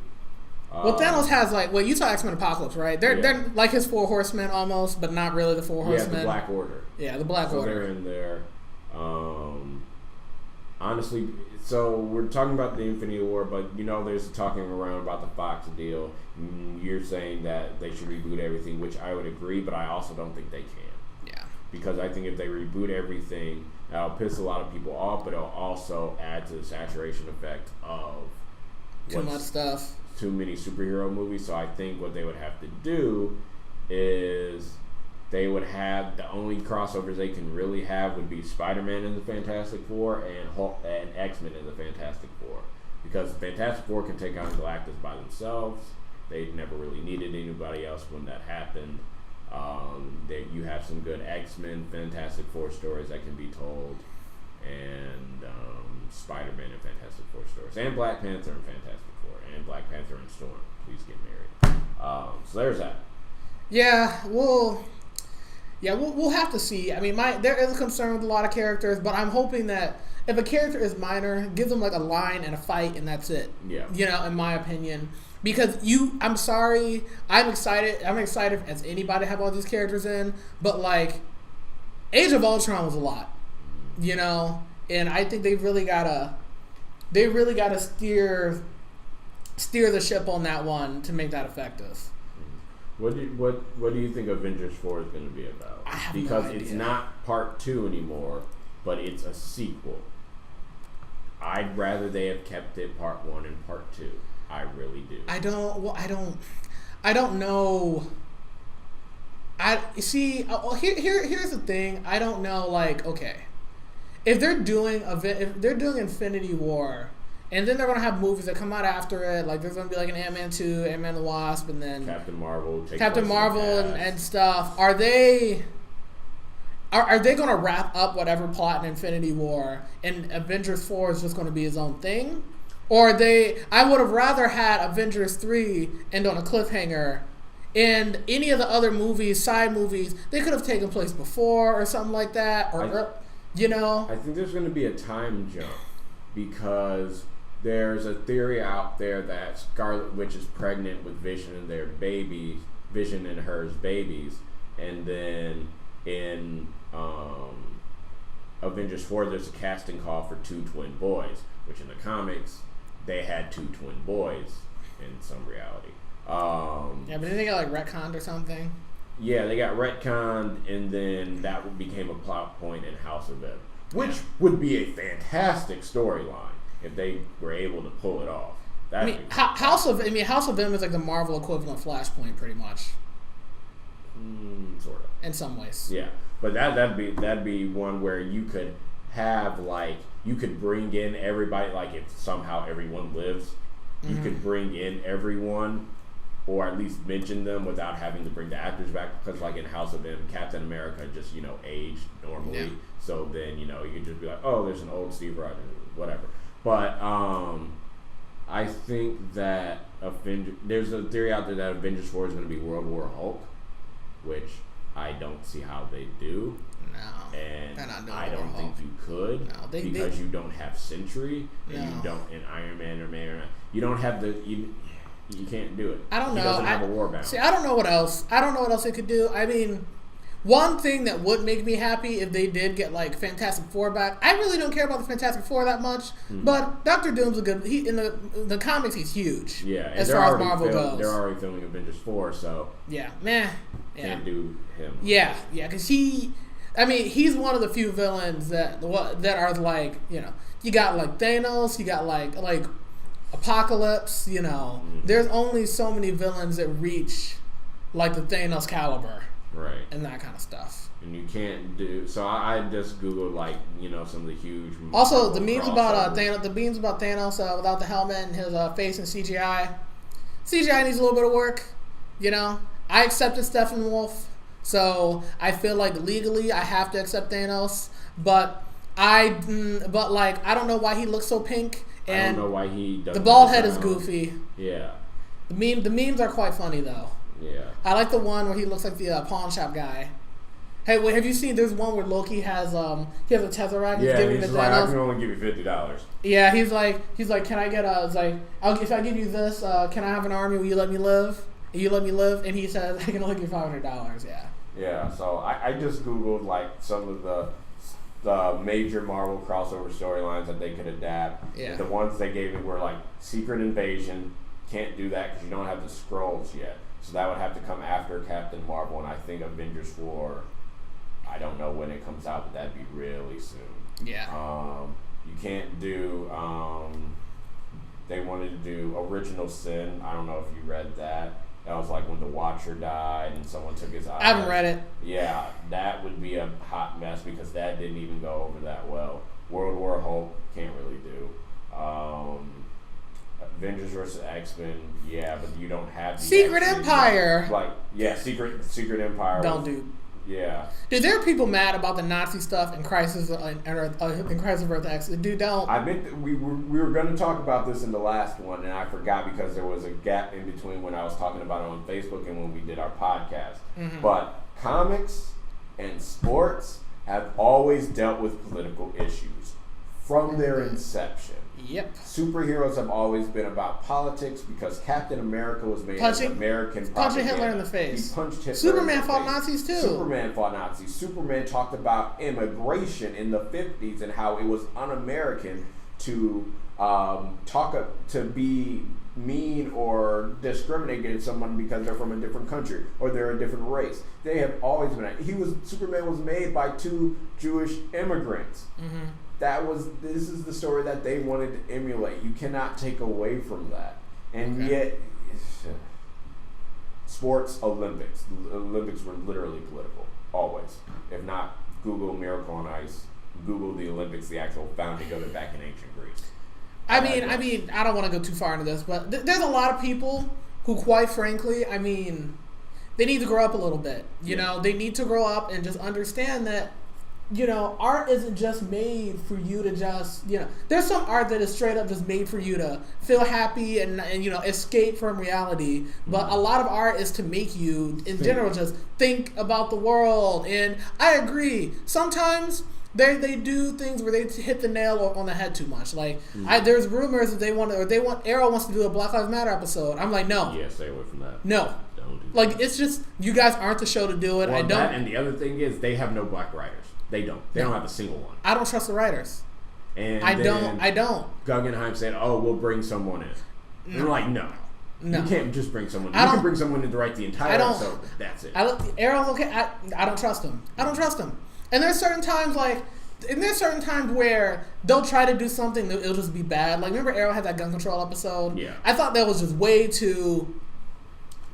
Well, Thanos has you saw X-Men Apocalypse, right? They're like his 4 Horsemen almost, but not really the 4 Horsemen. Yeah, the Black Order. Yeah, the Black Order. So they're in there. Honestly, so we're talking about the Infinity War, but there's talking around about the Fox deal. You're saying that they should reboot everything, which I would agree, but I also don't think they can. Yeah. Because I think if they reboot everything, that'll piss a lot of people off, but it'll also add to the saturation effect of too much stuff. Too many superhero movies. So I think what they would have to do is they would have the only crossovers they can really have would be Spider-Man in the Fantastic Four and X-Men in the Fantastic Four, because the Fantastic Four can take on Galactus by themselves. They never really needed anybody else when that happened. You have some good X-Men Fantastic Four stories that can be told, and Spider-Man and Fantastic Four stories, and Black Panther and Fantastic Four, and Black Panther and Storm. Please get married. So there's that. Yeah, we'll have to see. I mean, there is a concern with a lot of characters, but I'm hoping that if a character is minor, give them like a line and a fight, and that's it. Yeah. In my opinion, because I'm sorry, I'm excited. I'm excited as anybody to have all these characters in, but like, Age of Ultron was a lot, and I think they really gotta steer steer the ship on that one to make that effective. What do you think Avengers 4 is going to be about? I have because no idea. It's not part 2 anymore, but it's a sequel. I'd rather they have kept it part 1 and part 2. I really do. I don't know. Here's the thing. I don't know. Like, okay, if they're doing Infinity War, and then they're gonna have movies that come out after it, like there's gonna be like an Ant-Man 2, Ant-Man and the Wasp, and then Captain Marvel and stuff. Are they gonna wrap up whatever plot in Infinity War, and Avengers 4 is just gonna be its own thing? Or I would have rather had Avengers 3 end on a cliffhanger. And any of the other movies, side movies, they could have taken place before or something like that. I think there's going to be a time jump because there's a theory out there that Scarlet Witch is pregnant with Vision and Vision and hers babies. And then in Avengers 4, there's a casting call for 2 twin boys, which in the comics, they had 2 twin boys in some reality. But then they got like retconned or something. Yeah, they got retconned, and then that became a plot point in House of M, which would be a fantastic storyline if they were able to pull it off. House of M is like the Marvel equivalent of Flashpoint, pretty much. Sort of. In some ways. Yeah, but that'd be one where you could have you could bring in everybody, like if somehow everyone lives, you could bring in everyone. Or at least mention them without having to bring the actors back, because like in House of M, Captain America just aged normally. Yeah. So then you could just be like, oh, there's an old Steve Rogers, whatever. But I think that there's a theory out there that Avengers 4 is going to be World War Hulk, which I don't see how they do. No, and I don't think you could because you don't have Sentry and you don't in Iron Man or you don't have you can't do it. I don't know. He doesn't have a war-bound. See, I don't know what else. I don't know what else they could do. I mean, one thing that would make me happy if they did get like Fantastic Four back. I really don't care about the Fantastic Four that much, but Doctor Doom's a good. In the comics, he's huge. Yeah, as far as Marvel goes, they're already filming Avengers 4, so can't do him. Yeah, because he's one of the few villains that are like you got like Thanos, you got like Apocalypse, there's only so many villains that reach like the Thanos caliber, right? And that kind of stuff. And you can't do. So I just googled some of the huge. Also, the memes about Thanos, without the helmet and his face in CGI. CGI needs a little bit of work. I accepted Steppenwolf, so I feel like legally I have to accept Thanos, but I don't know why he looks so pink. And I don't know why he doesn't. The bald head is goofy. Yeah. The memes are quite funny though. Yeah. I like the one where he looks like the pawn shop guy. Hey, wait, have you seen? There's one where Loki has a Tesseract. Yeah, he's like, I can only give you $50. Yeah, he's like, can I get if I give you this, can I have an army? Will you let me live? And you let me live? And he says, I can only give you $500. Yeah. Yeah. So I just googled some of the major Marvel crossover storylines that they could adapt. Yeah. The ones they gave me were Secret Invasion. Can't do that because you don't have the Skrulls yet. So that would have to come after Captain Marvel, and I think Avengers 4, I don't know when it comes out, but that'd be really soon. Yeah. You can't do, they wanted to do Original Sin. I don't know if you read that. That was when the Watcher died and someone took his eyes. I haven't read it. Yeah, that would be a hot mess because that didn't even go over that well. World War Hulk, can't really do. Avengers vs. X-Men, yeah, but you don't have the Secret X-Men. Empire. Secret Empire. Don't do. Yeah. Dude, there are people mad about the Nazi stuff in Crisis on Earth X. Dude, don't. I meant that we were going to talk about this in the last one, and I forgot because there was a gap in between when I was talking about it on Facebook and when we did our podcast. Mm-hmm. But comics and sports have always dealt with political issues from their inception. Yep. Superheroes have always been about politics because Captain America was made as American propaganda. Punching Hitler in the face. He punched Hitler Superman fought Nazis too. Superman fought Nazis. Superman talked about immigration in the 50s and how it was un-American to be mean or discriminate against someone because they're from a different country or they're a different race. They have always been. Superman was made by 2 Jewish immigrants. Mm-hmm. This is the story that they wanted to emulate. You cannot take away from that. And yet, sports, Olympics. The Olympics were literally political, always. If not, Google Miracle on Ice. Google the Olympics, the actual founding of it back in ancient Greece. I mean, I don't want to go too far into this, but there's a lot of people who, quite frankly, I mean, they need to grow up a little bit. You know, they need to grow up and just understand that, you know, art isn't just made for you to just, you know, there's some art that is straight up just made for you to feel happy and you know, escape from reality. But a lot of art is to make you, in general, just think about the world. And I agree. Sometimes they do things where they hit the nail on the head too much. Like, there's rumors that Arrow wants to do a Black Lives Matter episode. I'm like, no. Yeah, stay away from that. No. Don't do that. Like, it's just, you guys aren't the show to do it. Well, I don't. That, and the other thing is, they have no black writers. They don't. They don't have a single one. I don't trust the writers. And I don't. Guggenheim said, "Oh, we'll bring someone in." And they're like, "No, you can't just bring someone. You can bring someone in to write the entire episode. But that's it." Arrow's okay. I don't trust him. I don't trust him. And there's certain times where they'll try to do something that it'll just be bad. Like, remember Arrow had that gun control episode? Yeah. I thought that was just way too.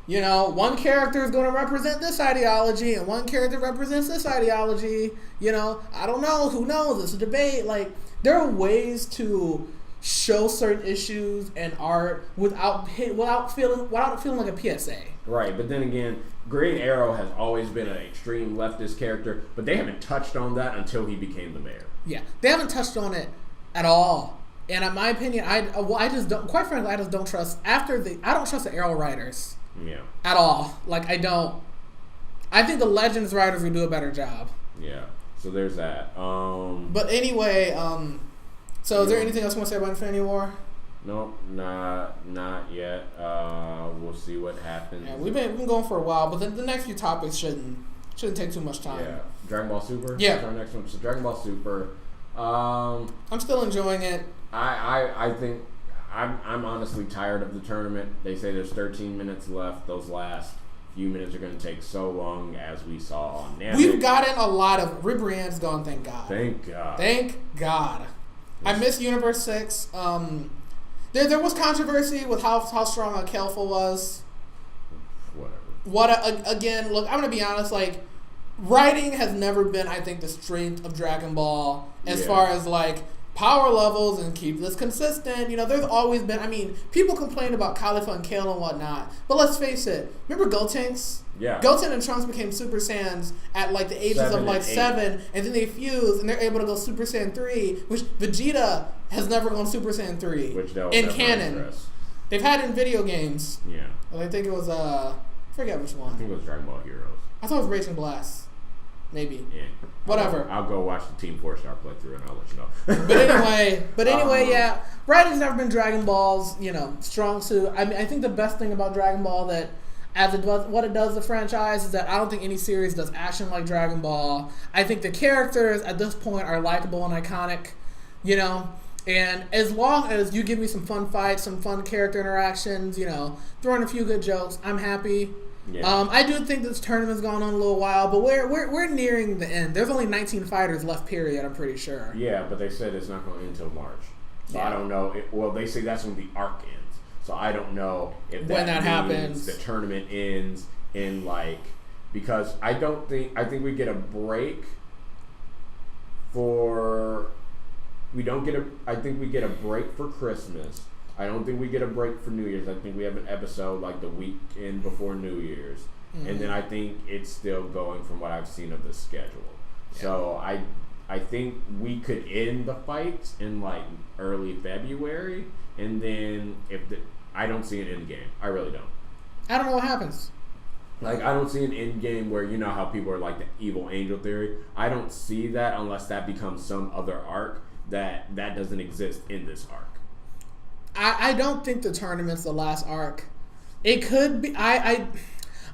You know, one character is going to represent this ideology, and one character represents this ideology. You know, I don't know. Who knows? It's a debate. Like, there are ways to show certain issues and art without feeling like a PSA. Right, but then again, Green Arrow has always been an extreme leftist character, but they haven't touched on that until he became the mayor. Yeah, they haven't touched on it at all. And in my opinion, I just don't. Quite frankly, I just don't trust. I don't trust the Arrow writers. Yeah. At all. Like, I don't. I think the Legends writers will do a better job. Yeah. So there's that. But anyway, so is there anything else you want to say about Infinity War? Nope, not yet. We'll see what happens. Yeah, we've been going for a while, but the next few topics shouldn't take too much time. Yeah. Dragon Ball Super? Yeah. That's our next one. So Dragon Ball Super. I'm still enjoying it. I think I'm honestly tired of the tournament. They say there's 13 minutes left. Those last few minutes are going to take so long, as we saw on Namek. We've gotten a lot of... Ribrianne's gone, thank God. Thank God. Thank God. I miss Universe 6. There was controversy with how strong Kelfa was. Whatever. Again, look, I'm going to be honest, like, writing has never been, I think, the strength of Dragon Ball as far as, like, power levels and keep this consistent. You know, there's always been, I mean, people complain about Caulifla and Kale and whatnot, but let's face it, remember Gotenks? Yeah. Goten and Trunks became Super Saiyans at, like, the ages of, like, 7, and then they fuse, and they're able to go Super Saiyan 3, which Vegeta has never gone Super Saiyan 3 in canon. Address. They've had it in video games. Yeah. And I think it was, I forget which one. I think it was Dragon Ball Heroes. I thought it was Raging Blast. Maybe. Yeah. Whatever. I'll go watch the Team 4-Star playthrough and I'll let you know. But anyway, yeah. Writing's never been Dragon Ball's, you know, strong suit. I mean, I think the best thing about Dragon Ball what it does to the franchise is that I don't think any series does action like Dragon Ball. I think the characters at this point are likable and iconic, you know. And as long as you give me some fun fights, some fun character interactions, you know, throwing a few good jokes, I'm happy. Yeah. I do think this tournament's gone on a little while, but we're nearing the end. There's only 19 fighters left, period, I'm pretty sure. Yeah, but they said it's not going to end until March. So I don't know. Well, they say that's when the arc ends. So I don't know if when that happens. The tournament ends in, like, because I think we get a break for... I think we get a break for Christmas. I don't think we get a break for New Year's. I think we have an episode like the weekend before New Year's. Mm-hmm. And then I think it's still going from what I've seen of the schedule. Yeah. So I think we could end the fights in like early February. And then I don't see an end game. I really don't. I don't know what happens. Like, I don't see an end game where, you know how people are like the evil angel theory. I don't see that unless that becomes some other arc that doesn't exist in this arc. I don't think the tournament's the last arc. It could be.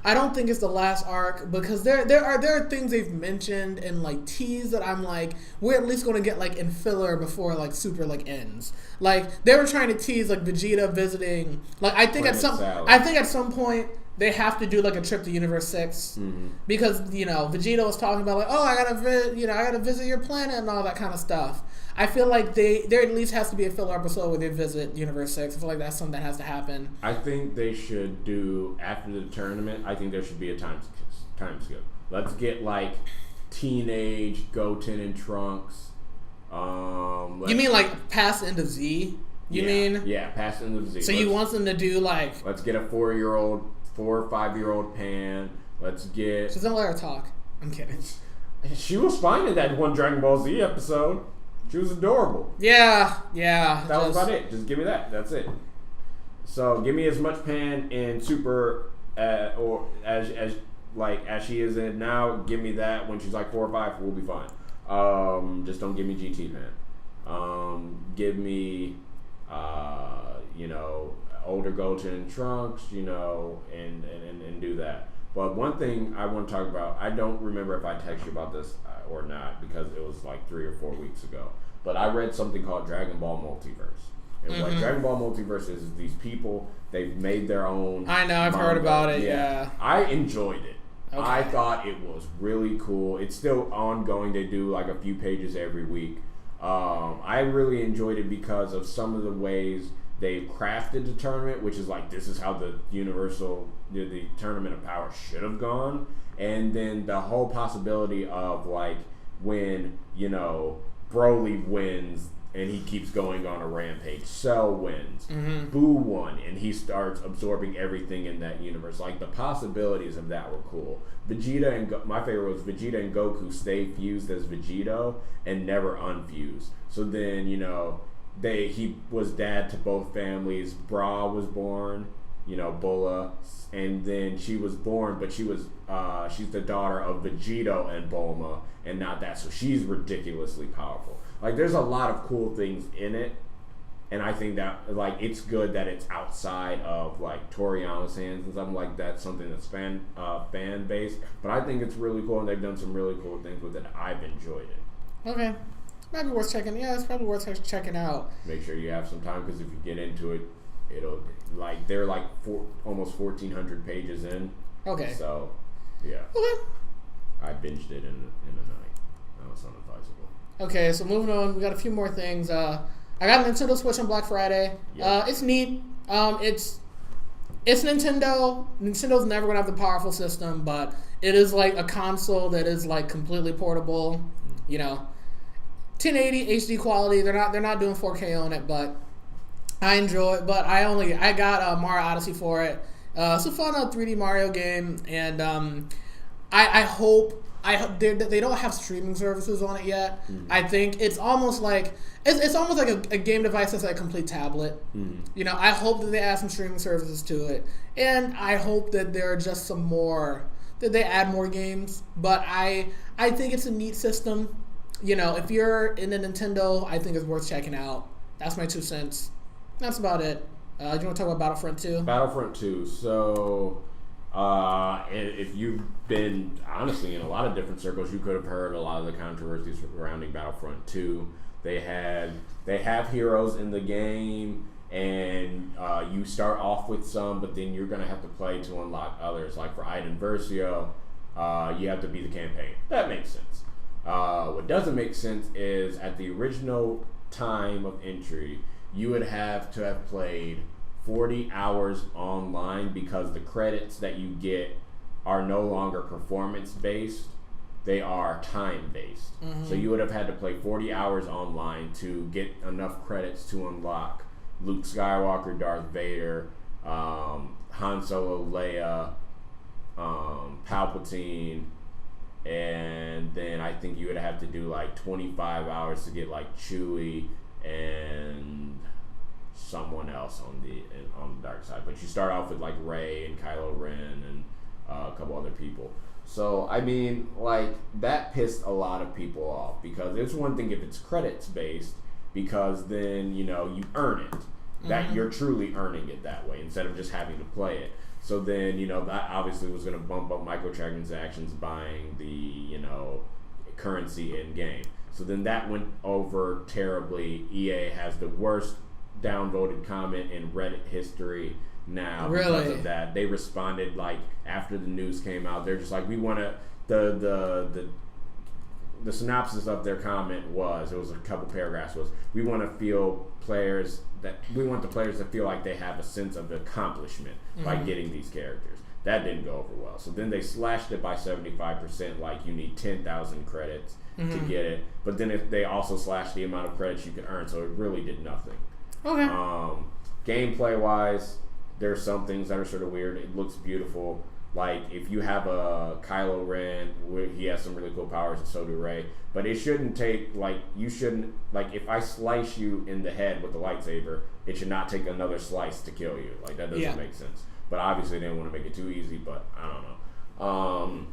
I don't think it's the last arc because there are things they've mentioned and like teased that I'm like, we're at least gonna get like in filler before like Super like ends. Like they were trying to tease like Vegeta visiting. Like I think at some point they have to do like a trip to Universe 6 because Vegeta was talking about like, oh, I gotta visit your planet and all that kind of stuff. I feel like there at least has to be a filler episode where they visit Universe 6. I feel like that's something that has to happen. I think they should do after the tournament. I think there should be a time skip. Let's get like teenage Goten and Trunks. You mean like past into Z? Yeah, past into Z. So you want them to do like? Let's get a 4 or 5 year old Pan. Let's get. Just don't let her talk. I'm kidding. She was fine in that one Dragon Ball Z episode. She was adorable. Yeah. That was about it. Just give me that. That's it. So give me as much Pan in Super or as she is in now. Give me that when she's like 4 or 5. We'll be fine. Just don't give me GT Pan. Give me older Goten and Trunks. And do that. But one thing I want to talk about, I don't remember if I texted you about this or not because it was like 3 or 4 weeks ago. But I read something called Dragon Ball Multiverse. And what Dragon Ball Multiverse is these people, they've made their own. I know, I've heard about it, yeah. I enjoyed it. Okay. I thought it was really cool. It's still ongoing. They do like a few pages every week. I really enjoyed it because of some of the ways they've crafted the tournament, which is like, this is how the the Tournament of Power should have gone. And then the whole possibility of like when, Broly wins and he keeps going on a rampage. Cell wins. Boo won and he starts absorbing everything in that universe. Like the possibilities of that were cool. My favorite was Vegeta and Goku stay fused as Vegito and never unfused. So then, he was dad to both families. Bra was born, Bulla, and then she was born, but she's the daughter of Vegito and Bulma, and not that. So she's ridiculously powerful. Like there's a lot of cool things in it, and I think that like it's good that it's outside of like Toriyama's hands and something like that. Something that's fan based, but I think it's really cool, and they've done some really cool things with it. I've enjoyed it. Okay. Might be worth checking. Yeah, it's probably worth checking out. Make sure you have some time because if you get into it, it'll like they're like almost 1,400 pages in. Okay. So, yeah. Okay. I binged it in a night. That was unadvisable. Okay, so moving on, we got a few more things. I got a Nintendo Switch on Black Friday. Yep. It's neat. It's Nintendo. Nintendo's never gonna have the powerful system, but it is like a console that is like completely portable. 1080 HD quality. They're not doing 4K on it, but I enjoy it. But I got Mario Odyssey for it. It's a fun 3D Mario game, and I hope they don't have streaming services on it yet. I think it's almost like a game device that's like a complete tablet. I hope that they add some streaming services to it, and I hope that there are just some more that they add more games. But I think it's a neat system. If you're in a Nintendo, I think it's worth checking out. That's my 2 cents. That's about it. Do you want to talk about Battlefront 2? Battlefront 2. So, if you've been, honestly, in a lot of different circles, you could have heard a lot of the controversies surrounding Battlefront 2. They have heroes in the game, and you start off with some, but then you're going to have to play to unlock others. Like for Iden Versio, you have to be the campaign. That makes sense. What doesn't make sense is at the original time of entry, you would have to have played 40 hours online because the credits that you get are no longer performance based. They are time based. So you would have had to play 40 hours online to get enough credits to unlock Luke Skywalker, Darth Vader, Han Solo, Leia, Palpatine, and then I think you would have to do like 25 hours to get like Chewie and someone else on the dark side. But you start off with like Rey and Kylo Ren and a couple other people. So I mean, like that pissed a lot of people off because it's one thing if it's credits based because then you earn it. That you're truly earning it that way instead of just having to play it. So then, that obviously was going to bump up microtransactions buying the, currency in game. So then that went over terribly. EA has the worst downvoted comment in Reddit history now because of that. They responded after the news came out. They're just like, we want to the synopsis of their comment was, it was a couple paragraphs, was we want the players to feel like they have a sense of accomplishment by getting these characters. That didn't go over well. So then they slashed it by 75%, like you need 10,000 credits to get it. But then they also slashed the amount of credits you could earn, so it really did nothing. Okay. Gameplay wise, there's some things that are sort of weird. It looks beautiful. Like, if you have a Kylo Ren, he has some really cool powers, and so do Rey. But it shouldn't take, if I slice you in the head with a lightsaber, it should not take another slice to kill you. That doesn't make sense. But obviously they didn't want to make it too easy, but I don't know.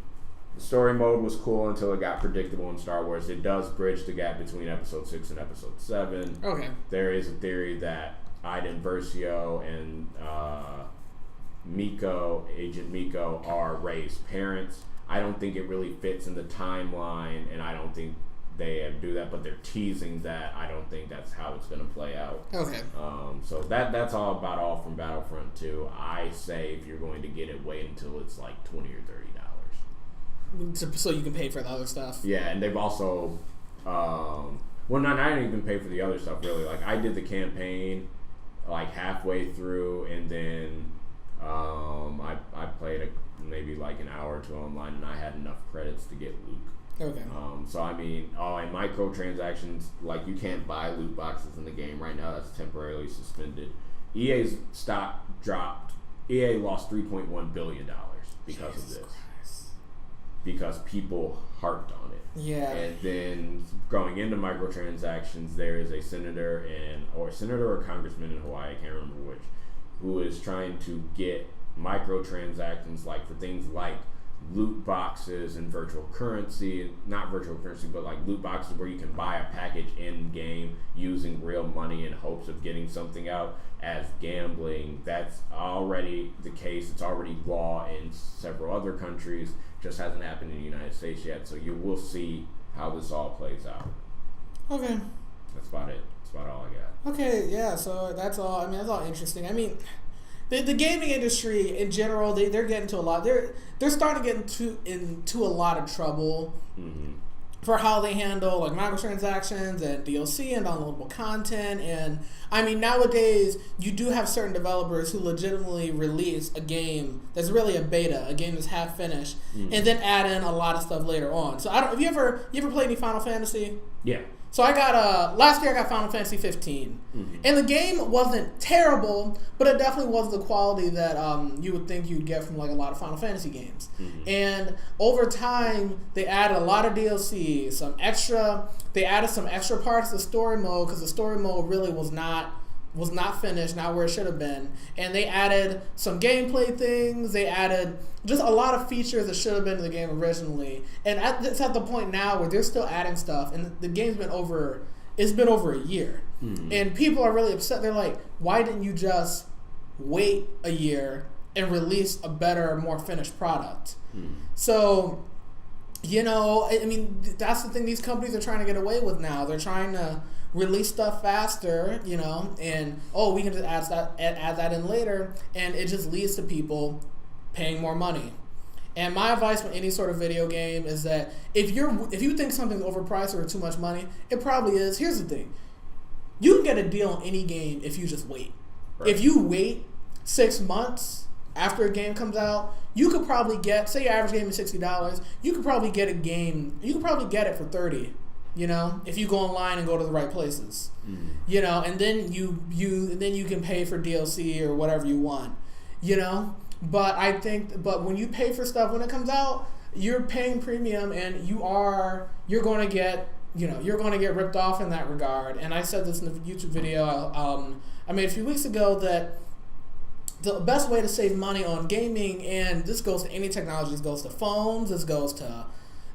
The story mode was cool until it got predictable in Star Wars. It does bridge the gap between Episode 6 and Episode 7. Okay. There is a theory that Iden Versio and Agent Miko are Rey's parents. I don't think it really fits in the timeline, and I don't think they do that, but they're teasing that. I don't think that's how it's going to play out. Okay. So that's all from Battlefront 2. I say if you're going to get it, wait until it's like $20 or $30. So you can pay for the other stuff. Yeah, and they've also, not even pay for the other stuff really. Like, I did the campaign halfway through, and then I played maybe an hour or two online, and I had enough credits to get Luke. Okay. So I mean, and microtransactions, you can't buy loot boxes in the game right now. That's temporarily suspended. EA's stock dropped. EA lost $3.1 billion because of this. Christ. Because people harped on it. Yeah. And then going into microtransactions, there is a senator or congressman in Hawaii, I can't remember which, who is trying to get microtransactions for things like loot boxes and virtual currency, not virtual currency, but loot boxes where you can buy a package in game using real money in hopes of getting something out as gambling. That's already the case. It's already law in several other countries. Just hasn't happened in the United States yet. So you will see how this all plays out. Okay. That's about it. That's about all I got. Okay, yeah, so that's all. That's all interesting. The gaming industry in general, they're getting into a lot. They're starting to get into a lot of trouble for how they handle microtransactions and DLC and downloadable content. And nowadays you do have certain developers who legitimately release a game that's really a beta, a game that's half finished, and then add in a lot of stuff later on. So have you ever played any Final Fantasy? Yeah. So I got last year I got Final Fantasy 15, and the game wasn't terrible, but it definitely wasn't the quality that you would think you'd get from a lot of Final Fantasy games. And over time, they added a lot of DLC, they added some extra parts to the story mode because the story mode really was not finished, not where it should have been. And they added some gameplay things. They added just a lot of features that should have been in the game originally. And it's at the point now where they're still adding stuff, and the game's been over. It's been over a year, and people are really upset. They're like, "Why didn't you just wait a year and release a better, more finished product?" So, that's the thing these companies are trying to get away with now. They're trying to release stuff faster, and we can just add that in later, and it just leads to people paying more money. And my advice with any sort of video game is that if you think something's overpriced or too much money, it probably is. Here's the thing: you can get a deal on any game if you just wait. Right. If you wait 6 months after a game comes out, you could probably get, say your average game is $60, you could probably get a game. You could probably get it for $30. If you go online and go to the right places, and then you can pay for DLC or whatever you want, But when you pay for stuff when it comes out, you're paying premium, and you're going to get ripped off in that regard. And I said this in the YouTube video I made a few weeks ago that the best way to save money on gaming, and this goes to any technology, this goes to phones, this goes to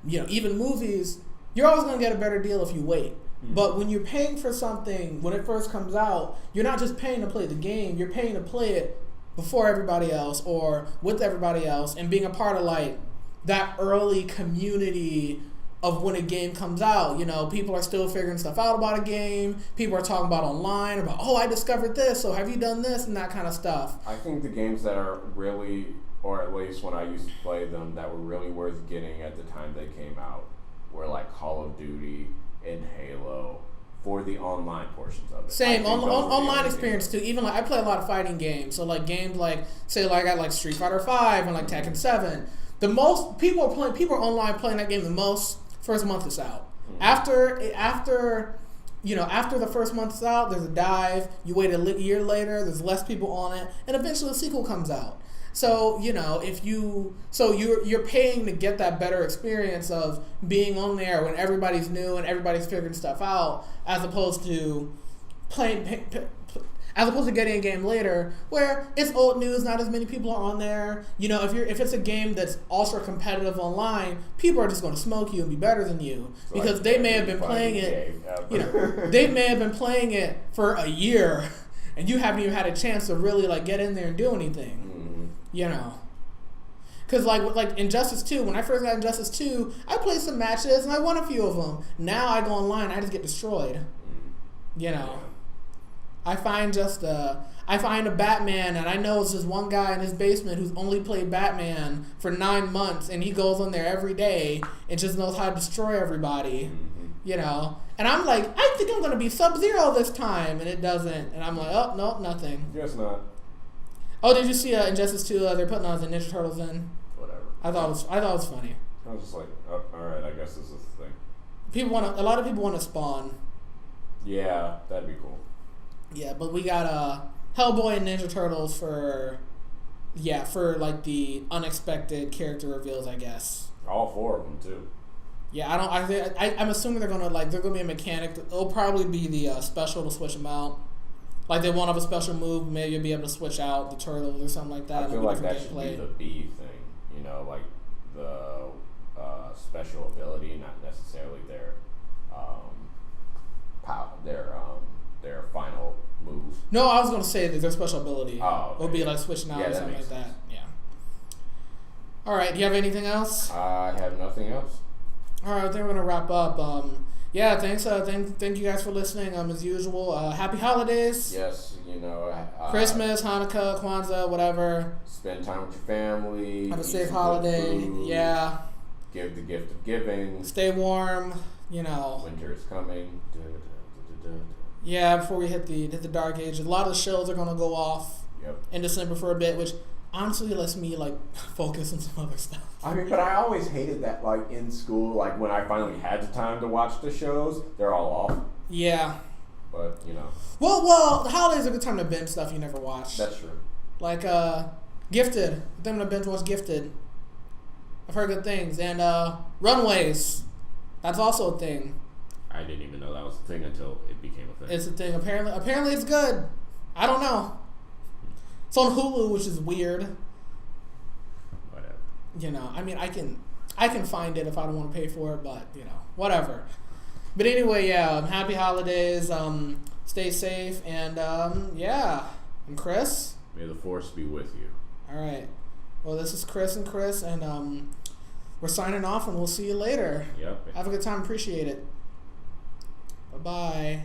even movies. You're always going to get a better deal if you wait. But when you're paying for something when it first comes out, you're not just paying to play the game, you're paying to play it before everybody else or with everybody else, and being a part of like that early community of when a game comes out. You know, people are still figuring stuff out about a game. People are talking about online about, oh, I discovered this, so have you done this, and that kind of stuff. I think the games that are really, or at least when I used to play them, that were really worth getting at the time they came out were like Call of Duty and Halo for the online portions of it. Same online experience too. Even like I play a lot of fighting games, so like games like say like I got like Street Fighter 5 and like Tekken 7. The most people are online playing that game the most. First month is out. After the first month is out, there's a dive. You wait a year later, there's less people on it, and eventually a sequel comes out. So you're paying to get that better experience of being on there when everybody's new and everybody's figuring stuff out, as opposed to getting a game later where it's old news, not as many people are on there. You know, if it's a game that's ultra competitive online, people are just going to smoke you and be better than you because they may have been playing it. You know, they may have been playing it for a year, and you haven't even had a chance to really like get in there and do anything. Mm-hmm. You know, because like Injustice 2, when I first got Injustice 2, I played some matches and I won a few of them. Now I go online, I just get destroyed. You know. I find a Batman, and I know it's just one guy in his basement who's only played Batman for 9 months, and he goes on there every day and just knows how to destroy everybody, you know. And I'm like, I think I'm going to be Sub-Zero this time, and it doesn't. And I'm like, oh, no, nothing. Guess not. Oh, did you see Injustice 2? They're putting the Ninja Turtles in. Whatever. I thought it was funny. I was just like, oh, all right, I guess this is the thing. A lot of people want to Spawn. Yeah, that'd be cool. Yeah, but we got Hellboy and Ninja Turtles for like the unexpected character reveals, I guess. All 4 of them too. Yeah, I'm assuming they're gonna be a mechanic. It'll probably be the special to switch them out. Like they won't have a special move, maybe you'll be able to switch out the turtles or something like that. I feel like that should be the B thing, you know, like the special ability, not necessarily their their final move. No, I was going to say that their special ability. Oh, okay. It'll be like switching out or something like that. Yeah. All right. Do you have anything else? I have nothing else. All right. I think we're going to wrap up. Yeah. Thanks. Thank you guys for listening. As usual. Happy holidays. Yes. You know. Christmas, Hanukkah, Kwanzaa, whatever. Spend time with your family. Have a safe holiday. Yeah. Give the gift of giving. Stay warm. You know. Winter is coming. Yeah, before we hit the dark age, a lot of the shows are gonna go off in December for a bit, which honestly lets me like focus on some other stuff. I mean, but I always hated that like in school, like when I finally had the time to watch the shows, they're all off. Yeah. But you know. Well, the holidays are a good time to binge stuff you never watched. That's true. Like Gifted. I think I'm gonna binge watch Gifted. I've heard good things, and Runaways. That's also a thing. I didn't even know that was a thing until it became a thing. It's a thing. Apparently it's good. I don't know. It's on Hulu, which is weird. Whatever. You know, I mean, I can find it if I don't want to pay for it, but you know, whatever. But anyway, yeah. Happy holidays. Stay safe, and yeah. I'm Chris. May the force be with you. All right. Well, this is Chris, and we're signing off, and we'll see you later. Yep. Have a good time. Appreciate it. Bye-bye.